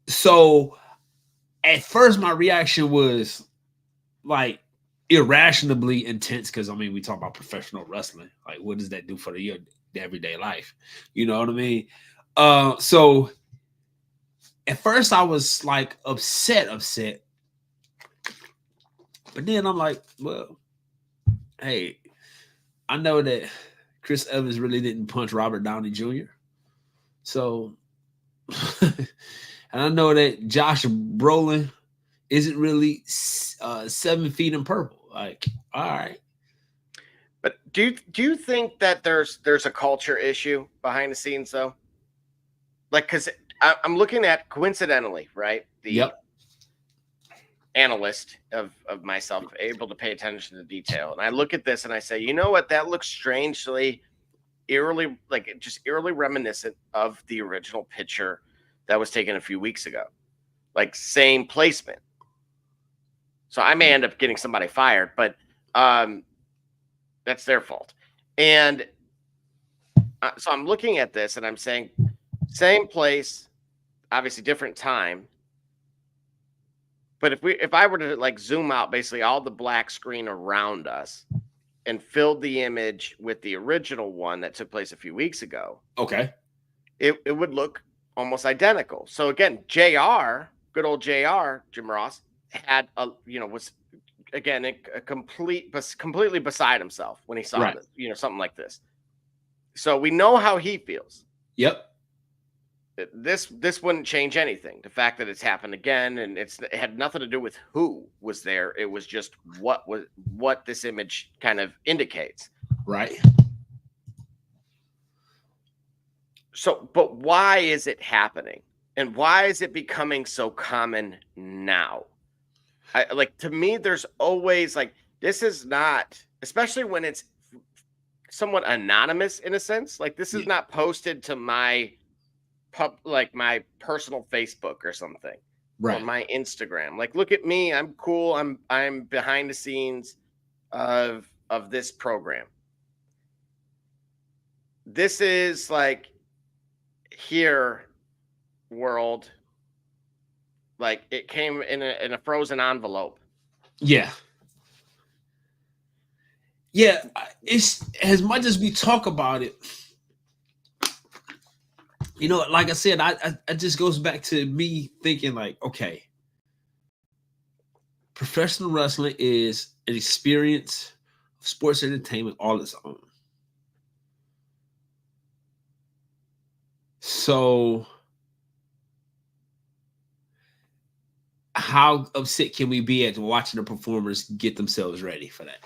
Speaker 4: So at first my reaction was like irrationally intense, because we talk about professional wrestling. Like, what does that do for your everyday life? You know what I mean? So at first I was like upset, but then I'm like, well, hey, I know that Chris Evans really didn't punch Robert Downey Jr. So, and I know that Josh Brolin isn't really 7 feet in purple. Like, all right.
Speaker 3: But do you think that there's a culture issue behind the scenes though? Like, because I'm looking at, coincidentally, right, the analyst of myself, able to pay attention to detail, and I look at this and I say, you know what, that looks strangely eerily reminiscent of the original picture that was taken a few weeks ago. Like, same placement. So I may end up getting somebody fired, but that's their fault. And so I'm looking at this and I'm saying, same place, obviously different time. But if I were to like zoom out basically all the black screen around us and filled the image with the original one that took place a few weeks ago,
Speaker 4: okay,
Speaker 3: it would look almost identical. So again, good old JR, Jim Ross, had was again completely beside himself when he saw this, something like this. So we know how he feels.
Speaker 4: Yep.
Speaker 3: This wouldn't change anything. The fact that it's happened again, and it had nothing to do with who was there. It was just what this image kind of indicates.
Speaker 4: Right.
Speaker 3: So, but why is it happening? And why is it becoming so common now? Like, to me, there's always like, this is not, especially when it's somewhat anonymous in a sense. Like, this is
Speaker 4: Yeah.
Speaker 3: not posted to my my personal Facebook or something, or
Speaker 4: Right.
Speaker 3: my Instagram. Like, look at me, I'm cool. I'm behind the scenes of this program. This is like, here, world, like it came in a frozen envelope.
Speaker 4: Yeah. Yeah. It's as much as we talk about it, you know, like I said, I just goes back to me thinking like, okay, professional wrestling is an experience of sports entertainment all its own. So how upset can we be at watching the performers get themselves ready for that?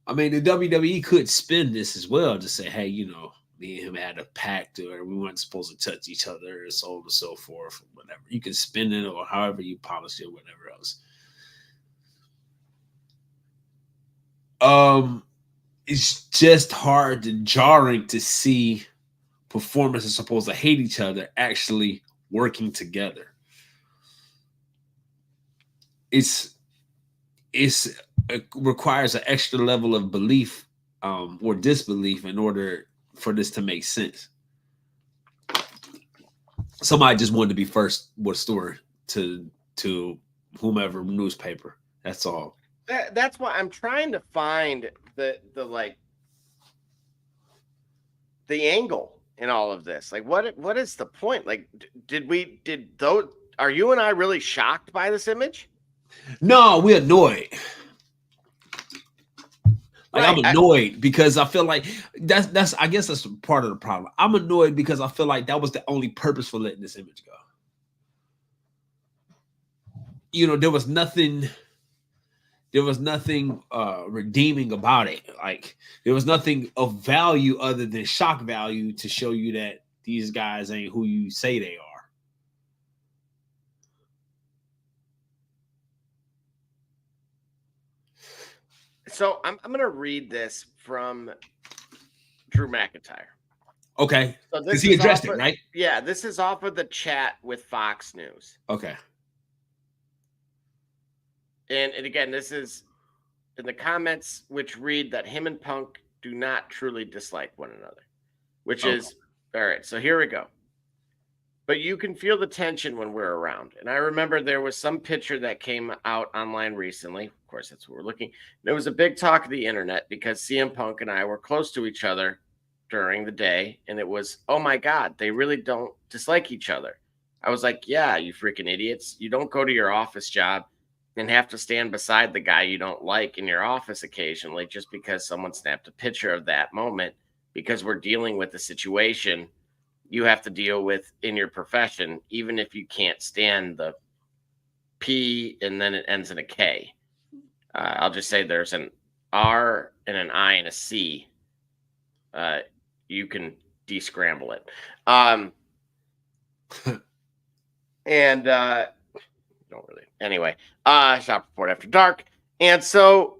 Speaker 4: I mean, the WWE could spin this as well to say, hey, you know, me and him had a pact or we weren't supposed to touch each other and so on and so forth, whatever. You can spin it or however you polish it, whatever else. It's just hard and jarring to see performers are supposed to hate each other actually working together. It's it requires an extra level of belief or disbelief in order for this to make sense. Somebody just wanted to be first with a story to whomever newspaper. That's all.
Speaker 3: That's why I'm trying to find the like the angle in all of this. Like, what is the point? Like, did those, are you and I really shocked by this image?
Speaker 4: No, we're annoyed. Like,
Speaker 3: Right.
Speaker 4: I'm annoyed because I feel like that's I guess that's part of the problem. I'm annoyed because I feel like that was the only purpose for letting this image go. You know, there was nothing redeeming about it. Like, there was nothing of value other than shock value to show you that these guys ain't who you say they are.
Speaker 3: So I'm going to read this from Drew McIntyre.
Speaker 4: Okay.
Speaker 3: So
Speaker 4: Because he addressed it,
Speaker 3: of,
Speaker 4: right?
Speaker 3: Yeah, this is off of the chat with Fox News.
Speaker 4: Okay.
Speaker 3: And again, this is in the comments, which read that him and Punk do not truly dislike one another, which is all right. So here we go. But you can feel the tension when we're around. And I remember there was some picture that came out online recently. Of course, that's what we're looking. There was a big talk of the internet because CM Punk and I were close to each other during the day. And it was, oh my God, they really don't dislike each other. I was like, yeah, you freaking idiots. You don't go to your office job and have to stand beside the guy you don't like in your office occasionally just because someone snapped a picture of that moment, because we're dealing with a situation you have to deal with in your profession, even if you can't stand the P and then it ends in a K. I'll just say there's an R and an I and a C. You can descramble it. And don't really. Anyway, Shop Report After Dark. And so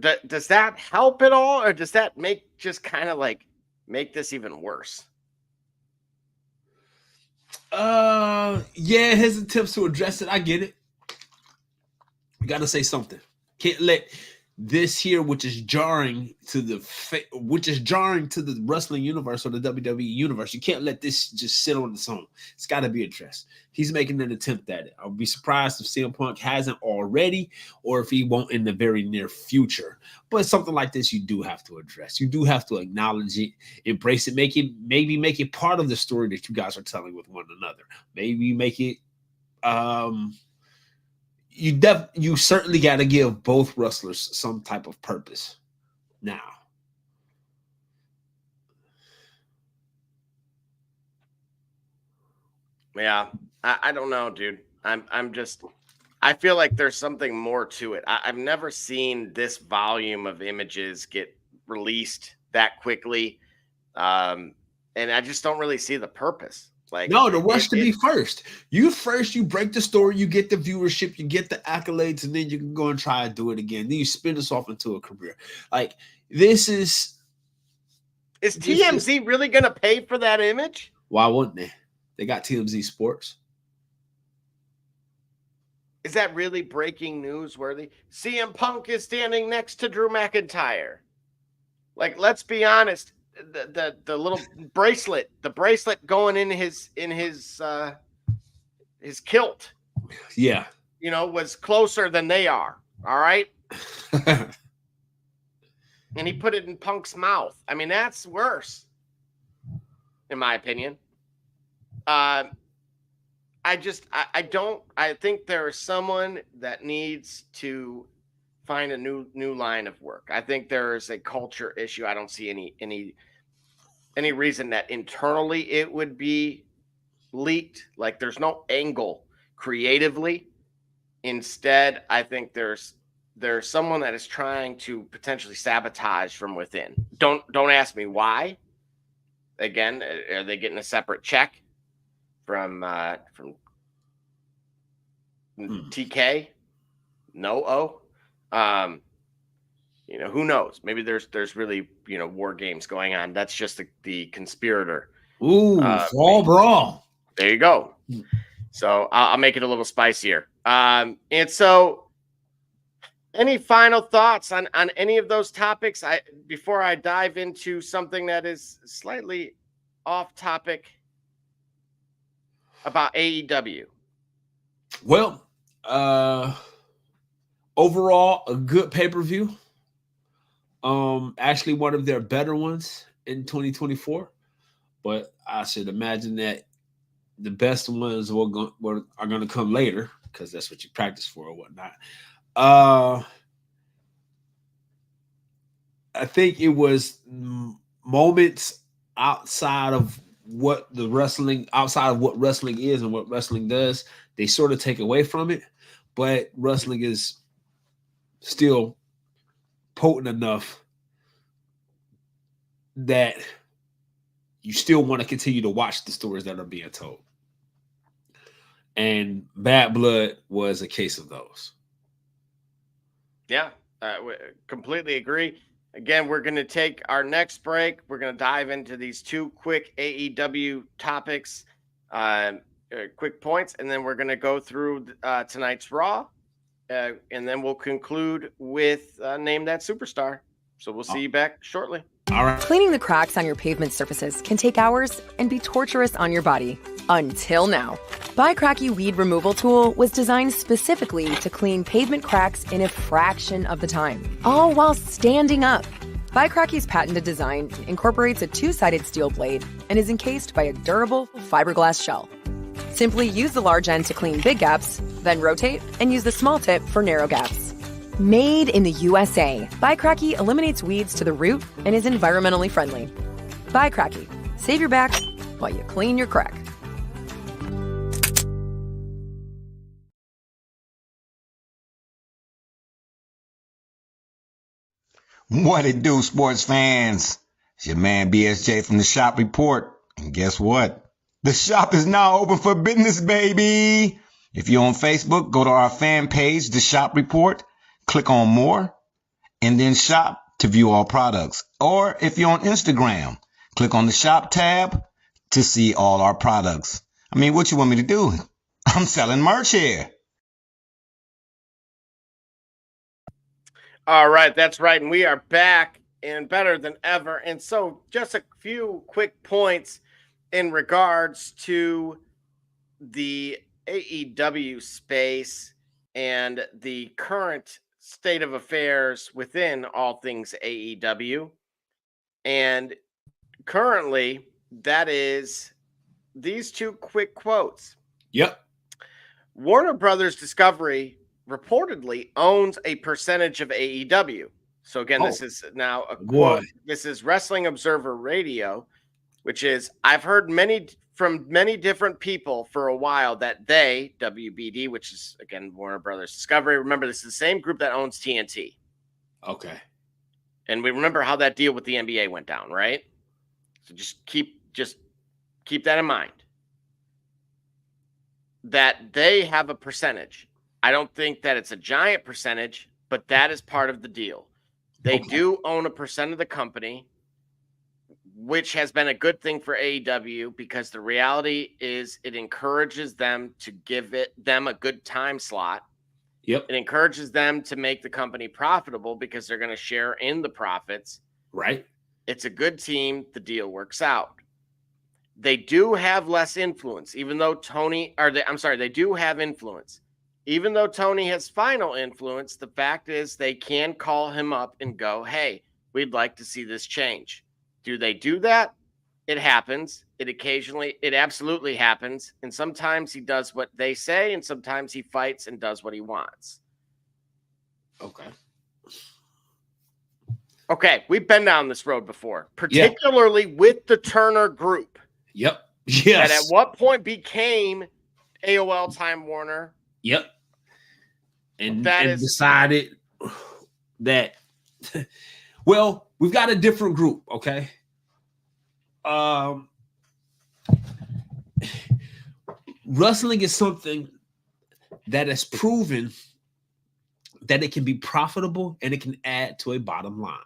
Speaker 3: does that help at all? Or does that make just kind of like make this even worse?
Speaker 4: Yeah, his attempts to address it, I get it. You gotta say something. Can't let this here, which is jarring to the wrestling universe or the WWE universe. You can't let this just sit on its own. It's got to be addressed. He's making an attempt at it. I'll be surprised if CM Punk hasn't already, or if he won't in the very near future. But something like this, you do have to address. You do have to acknowledge it, embrace it, maybe make it part of the story that you guys are telling with one another. Maybe make it you certainly got to give both wrestlers some type of purpose now.
Speaker 3: Yeah, I don't know, dude. I feel like there's something more to it. I've never seen this volume of images get released that quickly. And I just don't really see the purpose. Like,
Speaker 4: no, the rush to be first. You break the story, you get the viewership, you get the accolades, and then you can go and try to do it again. Then you spin this off into a career. Like, this is
Speaker 3: TMZ really going to pay for that image?
Speaker 4: Why wouldn't they? They got TMZ Sports.
Speaker 3: Is that really breaking news worthy? CM Punk is standing next to Drew McIntyre. Like, let's be honest. The little bracelet, going in his kilt,
Speaker 4: yeah,
Speaker 3: was closer than they are. All right. And he put it in Punk's mouth. I mean, that's worse, in my opinion. I think there is someone that needs to find a new line of work. I think there is a culture issue. I don't see any reason that internally it would be leaked. Like, there's no angle creatively. Instead, I think there's someone that is trying to potentially sabotage from within. Don't ask me why. Again, are they getting a separate check from TK? No. Who knows? Maybe there's really, war games going on. That's just the conspirator.
Speaker 4: Ooh, fall brawl.
Speaker 3: There you go. So I'll make it a little spicier. And so, any final thoughts on any of those topics? Before I dive into something that is slightly off topic about AEW.
Speaker 4: Well, overall, a good pay-per-view. Actually one of their better ones in 2024. But I should imagine that the best ones are going to come later, because that's what you practice for or whatnot. I think it was moments outside of what wrestling is and what wrestling does. They sort of take away from it, but wrestling is still potent enough that you still want to continue to watch the stories that are being told. And Bad Blood was a case of those.
Speaker 3: Yeah, completely agree. Again, we're going to take our next break. We're going to dive into these two quick AEW topics, quick points, and then we're going to go through tonight's Raw, and then we'll conclude with Name That Superstar. So we'll see you back shortly.
Speaker 4: All right.
Speaker 5: Cleaning the cracks on your pavement surfaces can take hours and be torturous on your body. Until now. Bicracky Weed Removal Tool was designed specifically to clean pavement cracks in a fraction of the time, all while standing up. Bicracky's patented design incorporates a two-sided steel blade and is encased by a durable fiberglass shell. Simply use the large end to clean big gaps, then rotate and use the small tip for narrow gaps. Made in the USA, Bicracky eliminates weeds to the root and is environmentally friendly. Bicracky. Save your back while you clean your crack.
Speaker 6: What it do, sports fans? It's your man BSJ from the Shop Report. And guess what? The shop is now open for business, baby. If you're on Facebook, go to our fan page, The Shop Report. Click on more and then shop to view all products. Or if you're on Instagram, click on the shop tab to see all our products. I mean, what you want me to do? I'm selling merch here.
Speaker 3: All right, that's right. And we are back and better than ever. And so just a few quick points in regards to the AEW space and the current state of affairs within all things AEW. And currently, that is these two quick quotes.
Speaker 4: Yep.
Speaker 3: Warner Brothers Discovery reportedly owns a percentage of AEW. So again, this is now a quote. This is Wrestling Observer Radio, which is, I've heard from many different people for a while that they, WBD, which is again Warner Brothers Discovery. Remember, this is the same group that owns TNT.
Speaker 4: Okay.
Speaker 3: And we remember how that deal with the NBA went down, right? So just keep that in mind. That they have a percentage. I don't think that it's a giant percentage, but that is part of the deal. They do own a percent of the company, which has been a good thing for AEW because the reality is it encourages them to give them a good time slot.
Speaker 4: Yep.
Speaker 3: It encourages them to make the company profitable because they're going to share in the profits.
Speaker 4: Right.
Speaker 3: It's a good team. The deal works out. They do have less influence, even though they do have influence. Even though Tony has final influence, the fact is they can call him up and go, hey, we'd like to see this change. Do they do that? It happens. It absolutely happens. And sometimes he does what they say, and sometimes he fights and does what he wants. Okay, we've been down this road before, particularly with the Turner Group.
Speaker 4: Yep. Yes.
Speaker 3: That at what point became AOL Time Warner.
Speaker 4: Yep. And decided that, well, we've got a different group, okay? Wrestling is something that has proven that it can be profitable and it can add to a bottom line.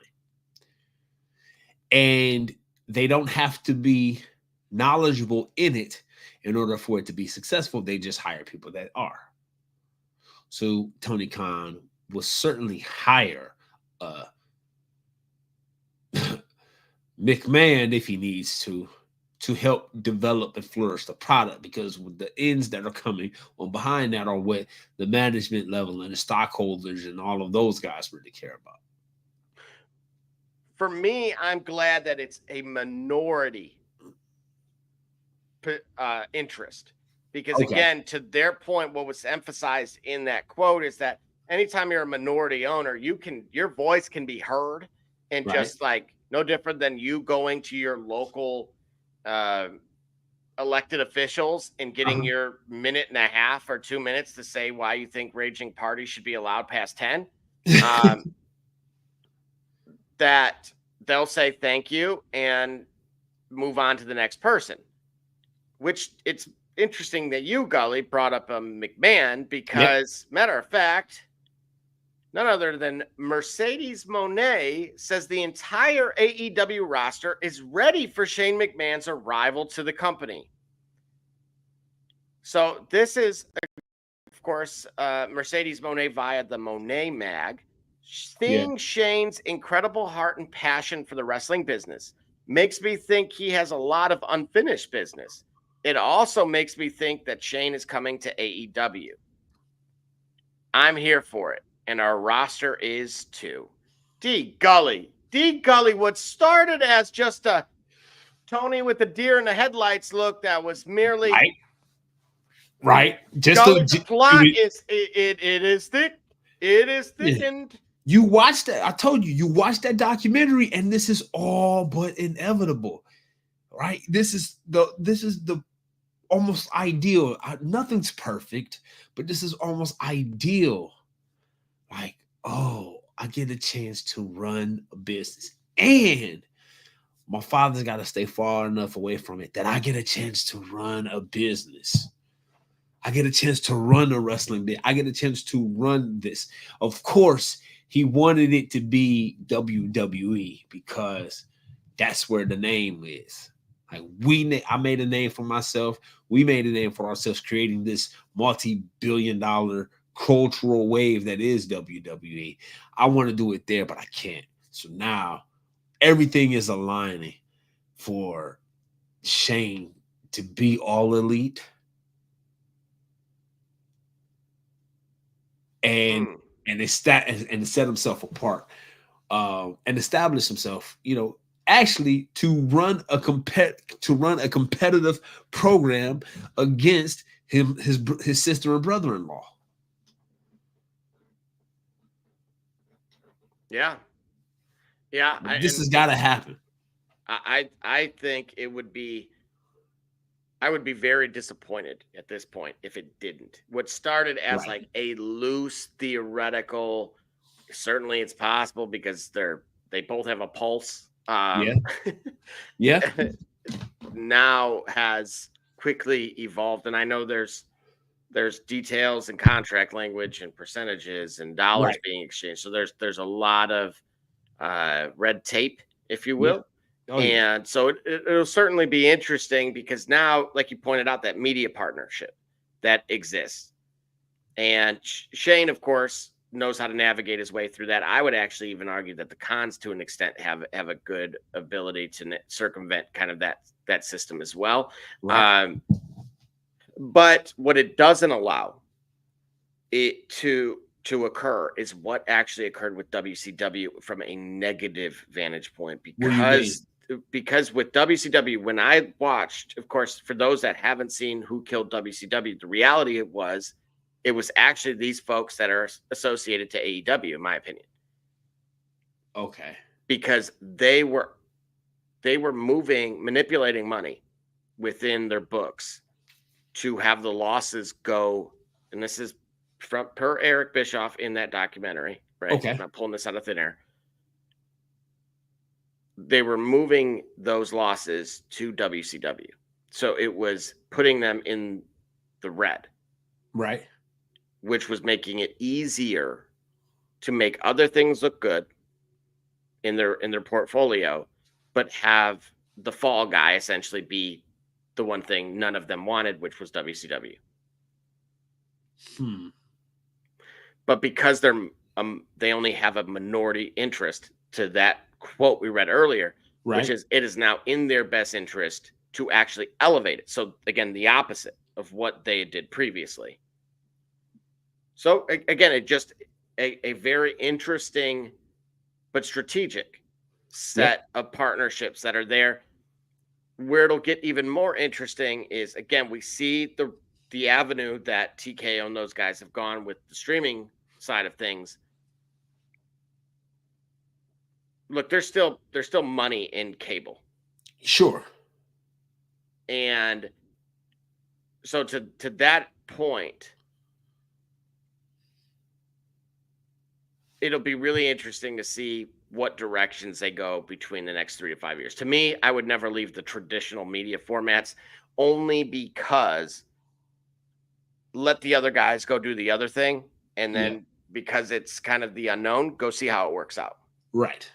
Speaker 4: And they don't have to be knowledgeable in it in order for it to be successful. They just hire people that are. So Tony Khan will certainly hire McMahon if he needs to help develop and flourish the product, because with the ends that are coming on behind that are what the management level and the stockholders and all of those guys really care about.
Speaker 3: For me, I'm glad that it's a minority interest, because again, to their point, what was emphasized in that quote is that anytime you're a minority owner, your voice can be heard, and just like no different than you going to your local elected officials and getting your minute and a half or 2 minutes to say why you think raging parties should be allowed past 10. That they'll say thank you and move on to the next person. Which it's interesting that you, Gully, brought up McMahon, because matter of fact, none other than Mercedes Moné says the entire AEW roster is ready for Shane McMahon's arrival to the company. So this is, of course, Mercedes Moné via the Moné Mag. Seeing Shane's incredible heart and passion for the wrestling business makes me think he has a lot of unfinished business. It also makes me think that Shane is coming to AEW. I'm here for it, and our roster is too. D. Gully, what started as just a Tony with the deer in the headlights look that was merely
Speaker 4: right. Just
Speaker 3: Gully, the plot is it is thick. It is thickened.
Speaker 4: You watched that. I told you watched that documentary, and this is all but inevitable, right? This is the almost ideal. Nothing's perfect, but this is almost ideal. Like, oh, I get a chance to run a business, and my father's got to stay far enough away from it that I get a chance to run a business. I get a chance to run a wrestling bit. I get a chance to run this. Of course, he wanted it to be WWE because that's where the name is. Like I made a name for myself. We made a name for ourselves, creating this multi-billion-dollar cultural wave that is WWE. I want to do it there, but I can't. So now everything is aligning for Shane to be all elite and set himself apart and establish himself, actually to run a competitive program against his sister and brother-in-law.
Speaker 3: Yeah.
Speaker 4: This has got to happen.
Speaker 3: I think it would be. I would be very disappointed at this point if it didn't. What started as like a loose theoretical, certainly it's possible because they're They both have a pulse.
Speaker 4: Yeah.
Speaker 3: Now has quickly evolved, and I know there's details and contract language and percentages and dollars
Speaker 4: Right.
Speaker 3: being exchanged. So there's a lot of red tape, if you
Speaker 4: Yeah.
Speaker 3: will.
Speaker 4: Oh, yeah.
Speaker 3: And so it'll certainly be interesting because now, like you pointed out, that media partnership that exists. And Shane, of course, knows how to navigate his way through that. I would actually even argue that the cons, to an extent, have a good ability to circumvent kind of that system as well.
Speaker 4: Right.
Speaker 3: But what it doesn't allow it to occur is what actually occurred with WCW from a negative vantage point,
Speaker 4: What do you mean?
Speaker 3: because with WCW, when I watched, of course, for those that haven't seen Who Killed WCW, the reality it was actually these folks that are associated to AEW, in my opinion.
Speaker 4: Okay.
Speaker 3: Because they were manipulating money within their books to have the losses go, and this is per Eric Bischoff in that documentary, right?
Speaker 4: Okay.
Speaker 3: I'm not pulling this out of thin air. They were moving those losses to WCW. So it was putting them in the red.
Speaker 4: Right.
Speaker 3: Which was making it easier to make other things look good in their portfolio, but have the fall guy essentially be the one thing none of them wanted, which was WCW. But because they only have a minority interest to that quote we read earlier,
Speaker 4: right,
Speaker 3: which is it is now in their best interest to actually elevate it. So again, the opposite of what they did previously. So again, it just a very interesting but strategic set of partnerships that are there. Where it'll get even more interesting is, again, we see the avenue that TKO and those guys have gone with the streaming side of things. Look, there's still money in cable.
Speaker 4: Sure.
Speaker 3: And so to that point, it'll be really interesting to see what directions they go between the next 3 to 5 years. To me, I would never leave the traditional media formats, only because let the other guys go do the other thing. And then because it's kind of the unknown, go see how it works out.
Speaker 4: Right.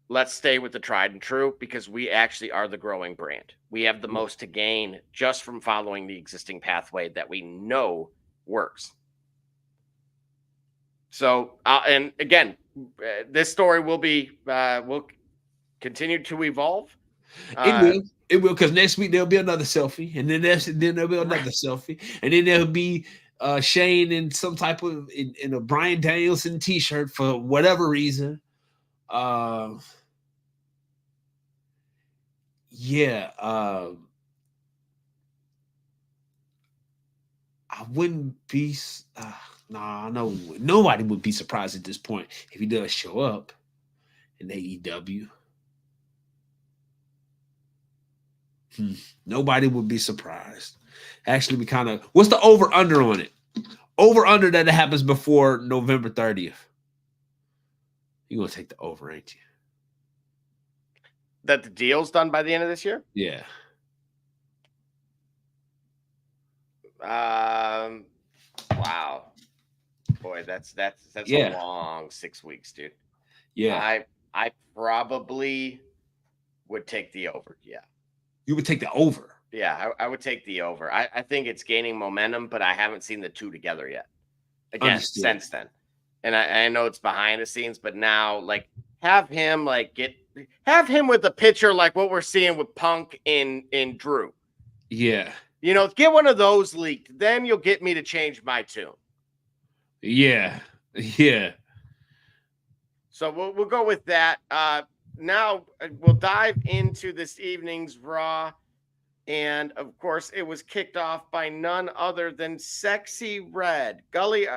Speaker 3: Let's stay with the tried and true, because we actually are the growing brand. We have the most to gain just from following the existing pathway that we know works. So, and again, this story will continue to evolve.
Speaker 4: It will, because next week there'll be another selfie, and then there'll be another selfie, and then there'll be Shane in some type of in a Bryan Danielson t-shirt for whatever reason. I wouldn't be. I know nobody would be surprised at this point if he does show up in AEW. Nobody would be surprised. Actually, we kind of, what's the over under on it? Over under that it happens before November 30th. You're gonna take the over, ain't you?
Speaker 3: That the deal's done by the end of this year?
Speaker 4: Yeah.
Speaker 3: Wow. Boy, that's a long 6 weeks, dude.
Speaker 4: Yeah.
Speaker 3: I probably would take the over. Yeah.
Speaker 4: You would take the over.
Speaker 3: Yeah, I would take the over. I think it's gaining momentum, but I haven't seen the two together yet. Again, since then. And I know it's behind the scenes, but now, like, have him with a picture like what we're seeing with Punk in Drew.
Speaker 4: Yeah.
Speaker 3: You know, get one of those leaked. Then you'll get me to change my tune.
Speaker 4: Yeah. Yeah.
Speaker 3: So we'll go with that. Now we'll dive into this evening's Raw. And, of course, it was kicked off by none other than Sexy Red. Gully,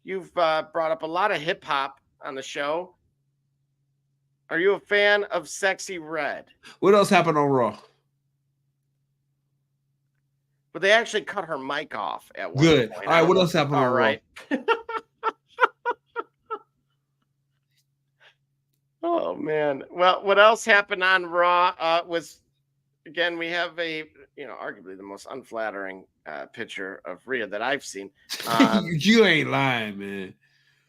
Speaker 3: you've brought up a lot of hip-hop on the show. Are you a fan of Sexy Red?
Speaker 4: What else happened on Raw?
Speaker 3: But they actually cut her mic off at one
Speaker 4: point. All right, what else happened on Raw?
Speaker 3: All right. Oh man. Well, what else happened on Raw was again we have a arguably the most unflattering picture of Rhea that I've seen.
Speaker 4: You ain't lying, man.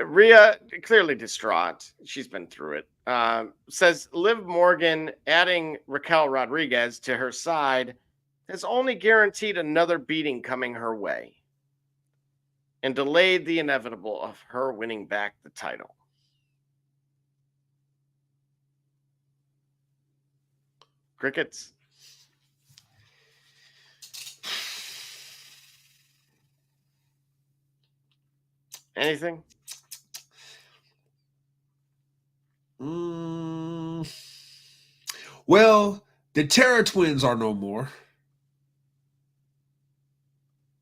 Speaker 3: Rhea clearly distraught. She's been through it. Says Liv Morgan adding Raquel Rodriguez to her side has only guaranteed another beating coming her way and delayed the inevitable of her winning back the title. Crickets. Anything?
Speaker 4: Well, the Terror Twins are no more.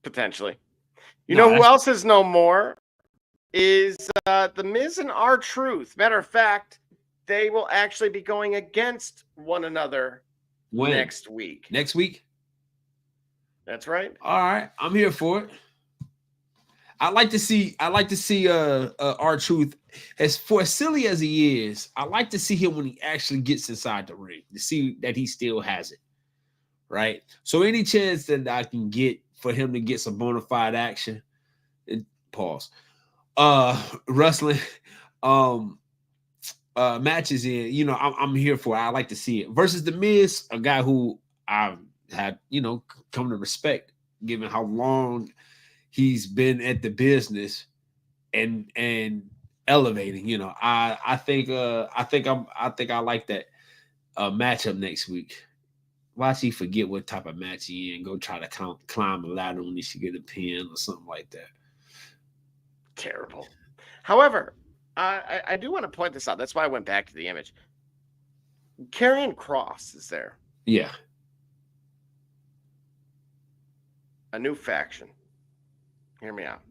Speaker 3: Potentially. You know who else is no more? Is The Miz and R-Truth. Matter of fact, they will actually be going against one another next week.
Speaker 4: Next week?
Speaker 3: That's right.
Speaker 4: All right. I'm here for it. I like to see R-Truth, as for as silly as he is, I like to see him when he actually gets inside the ring to see that he still has it. Right. So any chance that I can get for him to get some bona fide action, pause. Wrestling matches in, I'm here for it. I like to see it. Versus The Miz, a guy who I've had, come to respect given how long he's been at the business and elevating. I think I like that matchup next week. Watch he forget what type of match he in, go try to climb a ladder when he should get a pin or something like that.
Speaker 3: Terrible. However, I do want to point this out. That's why I went back to the image. Karrion Kross is there.
Speaker 4: Yeah.
Speaker 3: A new faction. Hear me out.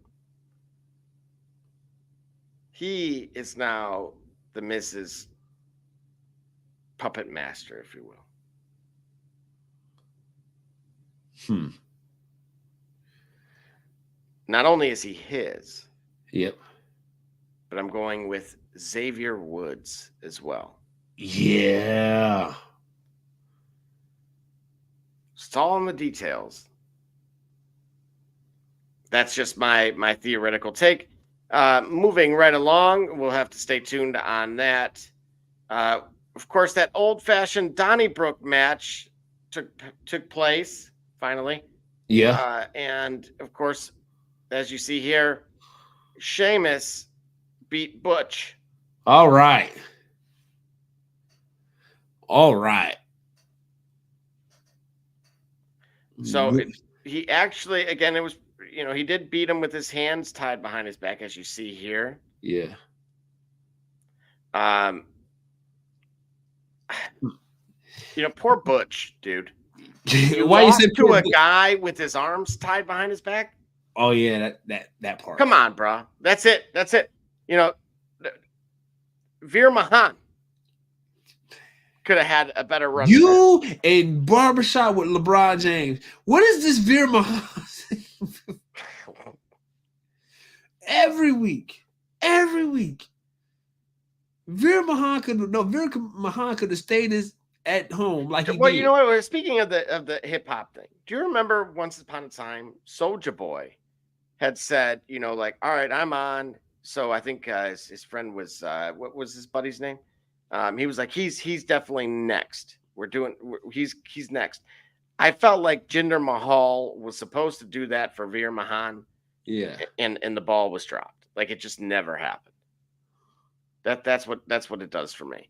Speaker 3: He is now the Miz's puppet master, if you will. Not only is he his.
Speaker 4: Yep.
Speaker 3: But I'm going with Xavier Woods as well.
Speaker 4: Yeah.
Speaker 3: It's all in the details. That's just my theoretical take. Moving right along, we'll have to stay tuned on that. Of course, that old-fashioned Donnybrook match took place, finally.
Speaker 4: Yeah.
Speaker 3: And, of course, as you see here, Sheamus beat Butch.
Speaker 4: All right.
Speaker 3: So he actually, again, it was, he did beat him with his hands tied behind his back, as you see here.
Speaker 4: Yeah.
Speaker 3: Poor Butch, dude.
Speaker 4: Why you say
Speaker 3: to a guy with his arms tied behind his back?
Speaker 4: Oh yeah, that part.
Speaker 3: Come on, bro. That's it. Veer Mahan could have had a better run.
Speaker 4: You in barbershop with LeBron James. What is this Veer Mahan? Every week. Veer Mahan could have stayed at home like he did.
Speaker 3: You know what? Speaking of the hip hop thing, do you remember once upon a time, Soulja Boy had said, all right, I'm on. So I think his friend was what was his buddy's name? He was like, he's definitely next. He's next. I felt like Jinder Mahal was supposed to do that for Veer Mahan.
Speaker 4: Yeah.
Speaker 3: And the ball was dropped. Like it just never happened. That's what it does for me.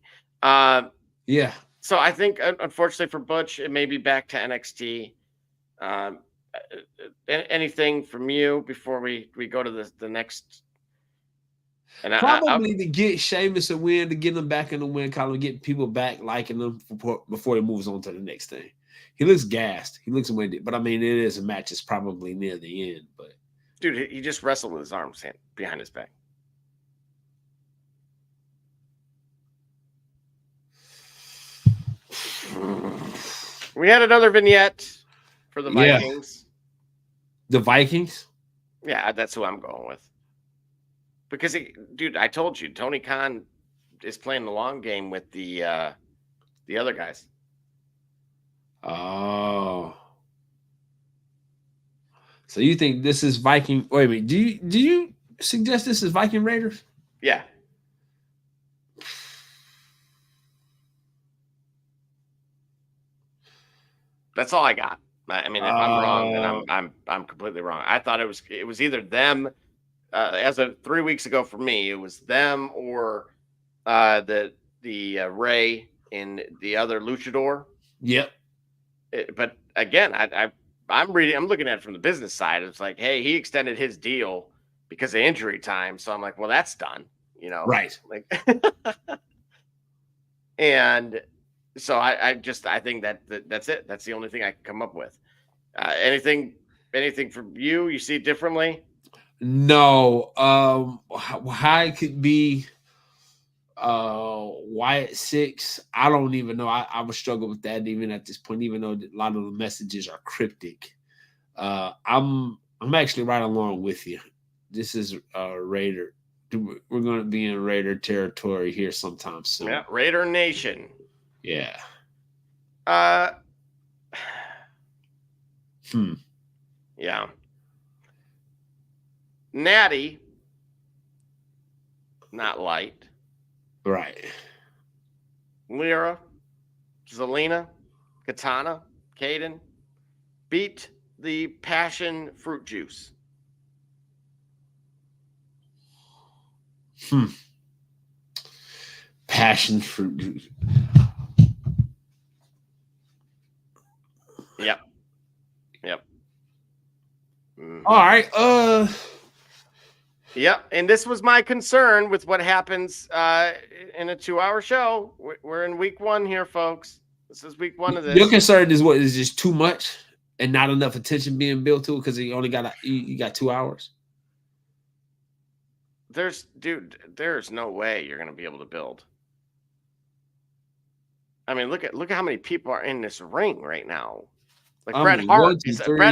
Speaker 4: Yeah.
Speaker 3: So I think, unfortunately for Butch, it may be back to NXT. Anything from you before we go to the next? And
Speaker 4: probably to get Sheamus a win, to get him back in the win column, get people back liking him before he moves on to the next thing. He looks gassed. He looks winded. But I mean, it is a match. It's probably near the end. But
Speaker 3: dude, he just wrestled with his arms behind his back. We had another vignette for the Vikings.
Speaker 4: The Vikings?
Speaker 3: Yeah, that's who I'm going with. Because, dude, I told you, Tony Khan is playing the long game with the other guys.
Speaker 4: Oh. So you think this is Viking? Wait a minute. Do you suggest this is Viking Raiders?
Speaker 3: Yeah. That's all I got. I mean, if I'm wrong, then I'm completely wrong. I thought it was either them. As of 3 weeks ago for me, it was them or the Ray and the other luchador.
Speaker 4: Yep.
Speaker 3: But again, I'm looking at it from the business side. It's like, hey, he extended his deal because of injury time. So I'm like, well, that's done,
Speaker 4: Right.
Speaker 3: Like, and so I think that's it. That's the only thing I can come up with. Anything from you? You see it differently?
Speaker 4: No. How it could be Wyatt 6, I don't even know. I would struggle with that even at this point, even though a lot of the messages are cryptic. I'm actually right along with you. This is Raider. We're going to be in Raider territory here sometime soon.
Speaker 3: Yeah, Raider Nation.
Speaker 4: Yeah.
Speaker 3: Yeah. Natty, not light.
Speaker 4: Right.
Speaker 3: Lyra, Zelina, Katana, Caden beat the passion fruit juice.
Speaker 4: Passion fruit juice.
Speaker 3: Yep. Mm-hmm.
Speaker 4: All right.
Speaker 3: Yep. And this was my concern with what happens in a 2-hour show. We're in week 1 here, folks. This is week 1 of this.
Speaker 4: Your concern is what? Is just too much and not enough attention being built to it because you only got you got 2 hours.
Speaker 3: There's no way you're going to be able to build. I mean, look at how many people are in this ring right now. Like Bret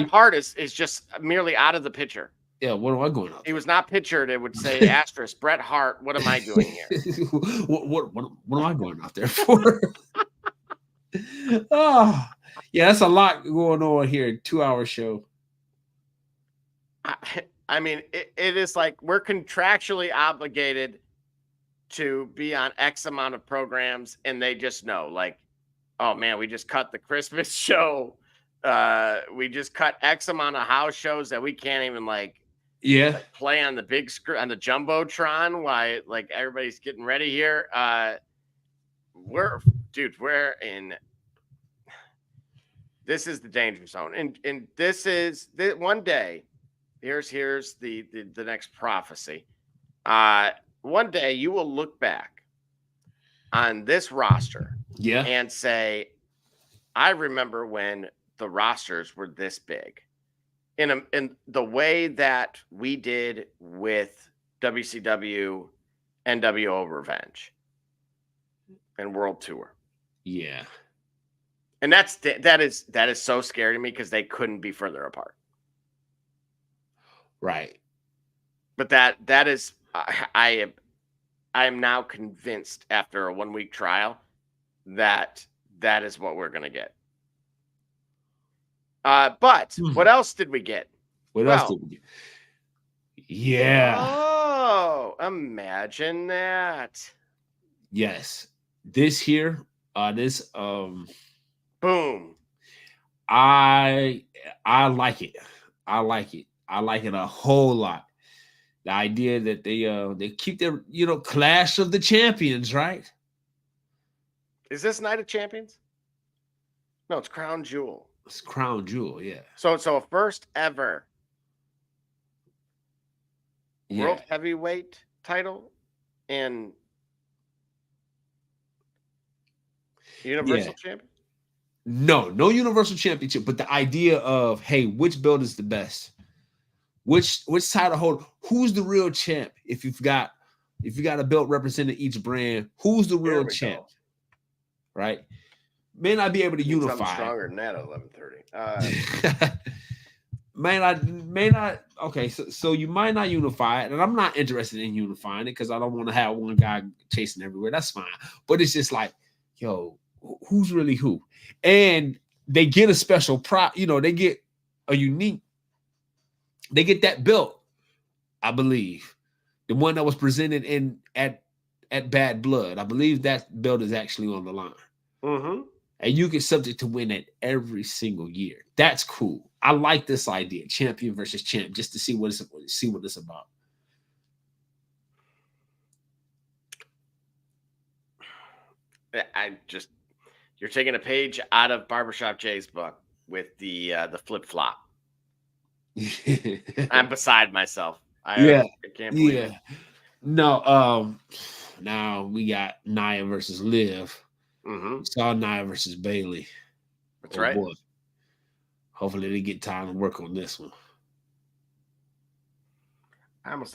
Speaker 3: Hart is just merely out of the picture.
Speaker 4: Yeah, what am I going out?
Speaker 3: He was not pictured. It would say asterisk Bret Hart. What am I doing here?
Speaker 4: what am I going out there for? Oh, yeah, that's a lot going on here. 2-hour show.
Speaker 3: I mean, it is like we're contractually obligated to be on X amount of programs, and they just know, like, oh man, we just cut the Christmas show. We just cut X amount of house shows that we can't even like play on the big screen on the jumbotron while like everybody's getting ready here. We're in. This is the danger zone, and this is one day. Here's the next prophecy. One day you will look back on this roster, and say, I remember when the rosters were this big, in the way that we did with WCW, NWO Revenge, and World Tour.
Speaker 4: Yeah.
Speaker 3: And that is so scary to me because they couldn't be further apart.
Speaker 4: Right.
Speaker 3: But that is I am now convinced after a 1-week trial that is what we're gonna get. But what else did we get?
Speaker 4: What else did we get? Yeah.
Speaker 3: Oh, imagine that.
Speaker 4: Yes. This here,
Speaker 3: boom.
Speaker 4: I like it. I like it. I like it a whole lot. The idea that they keep their Clash of the Champions, right?
Speaker 3: Is this Night of Champions? No, it's Crown Jewel.
Speaker 4: It's Crown Jewel, yeah.
Speaker 3: So a first ever World Heavyweight title and Universal Champion?
Speaker 4: No Universal Championship, but the idea of, hey, which belt is the best? Which title hold? Who's the real champ? If you've got a belt representing each brand, who's the real champ? Right? May not be able to unify.
Speaker 3: I'm stronger than that at 11:30.
Speaker 4: may not. Okay, so you might not unify it, and I'm not interested in unifying it because I don't want to have one guy chasing everywhere. That's fine, but it's just like, yo, who's really who? And they get a special prop. You know, they get a unique. They get that belt, I believe, the one that was presented at Bad Blood. I believe that belt is actually on the line.
Speaker 3: Mm-hmm.
Speaker 4: And you get subject to win it every single year. That's cool. I like this idea, champion versus champ, just to see what it's about.
Speaker 3: You're taking a page out of Barbershop Jay's book with the flip flop. I'm beside myself. I can't believe it.
Speaker 4: No, now we got Nia versus Liv.
Speaker 3: Mm-hmm.
Speaker 4: We saw Nia versus Bailey.
Speaker 3: That's right.
Speaker 4: Boy. Hopefully they get time to work on this one.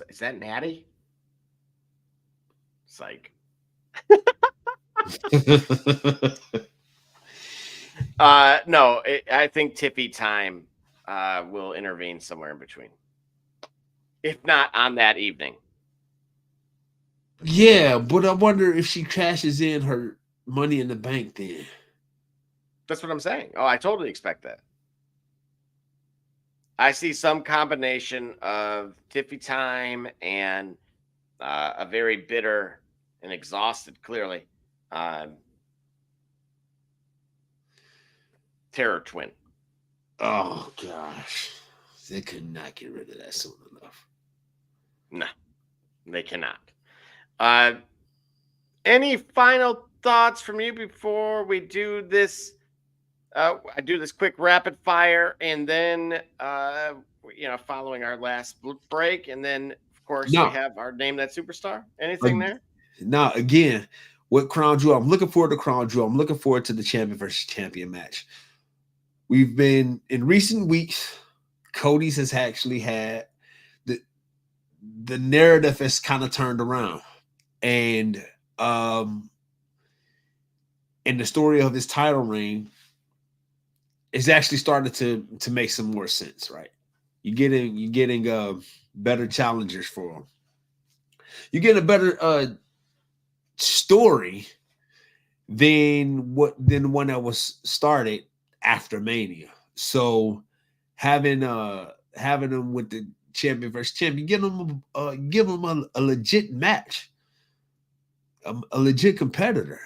Speaker 3: Is that Natty? It's like no, I think Tiffy Time will intervene somewhere in between. If not on that evening.
Speaker 4: Yeah, but I wonder if she cashes in her Money in the Bank then.
Speaker 3: That's what I'm saying. Oh, I totally expect that. I see some combination of Tiffy Time and a very bitter and exhausted, clearly, Terror Twin.
Speaker 4: Oh, gosh. They could not get rid of that soon enough.
Speaker 3: No, they cannot. Any final thoughts from you before we do this? I do this quick rapid fire, and then following our last break, and then of course we have our Name That Superstar. Anything there?
Speaker 4: Now again, what Crown Jewel? I'm looking forward to Crown Jewel. I'm looking forward to the champion versus champion match. We've been in recent weeks. Cody's has actually had the narrative has kind of turned around, and the story of his title reign is actually starting to make some more sense, right? You're getting better challengers for him. You get a better story than the one that was started after Mania. So having him with the champion versus champion, give him a legit match, a legit competitor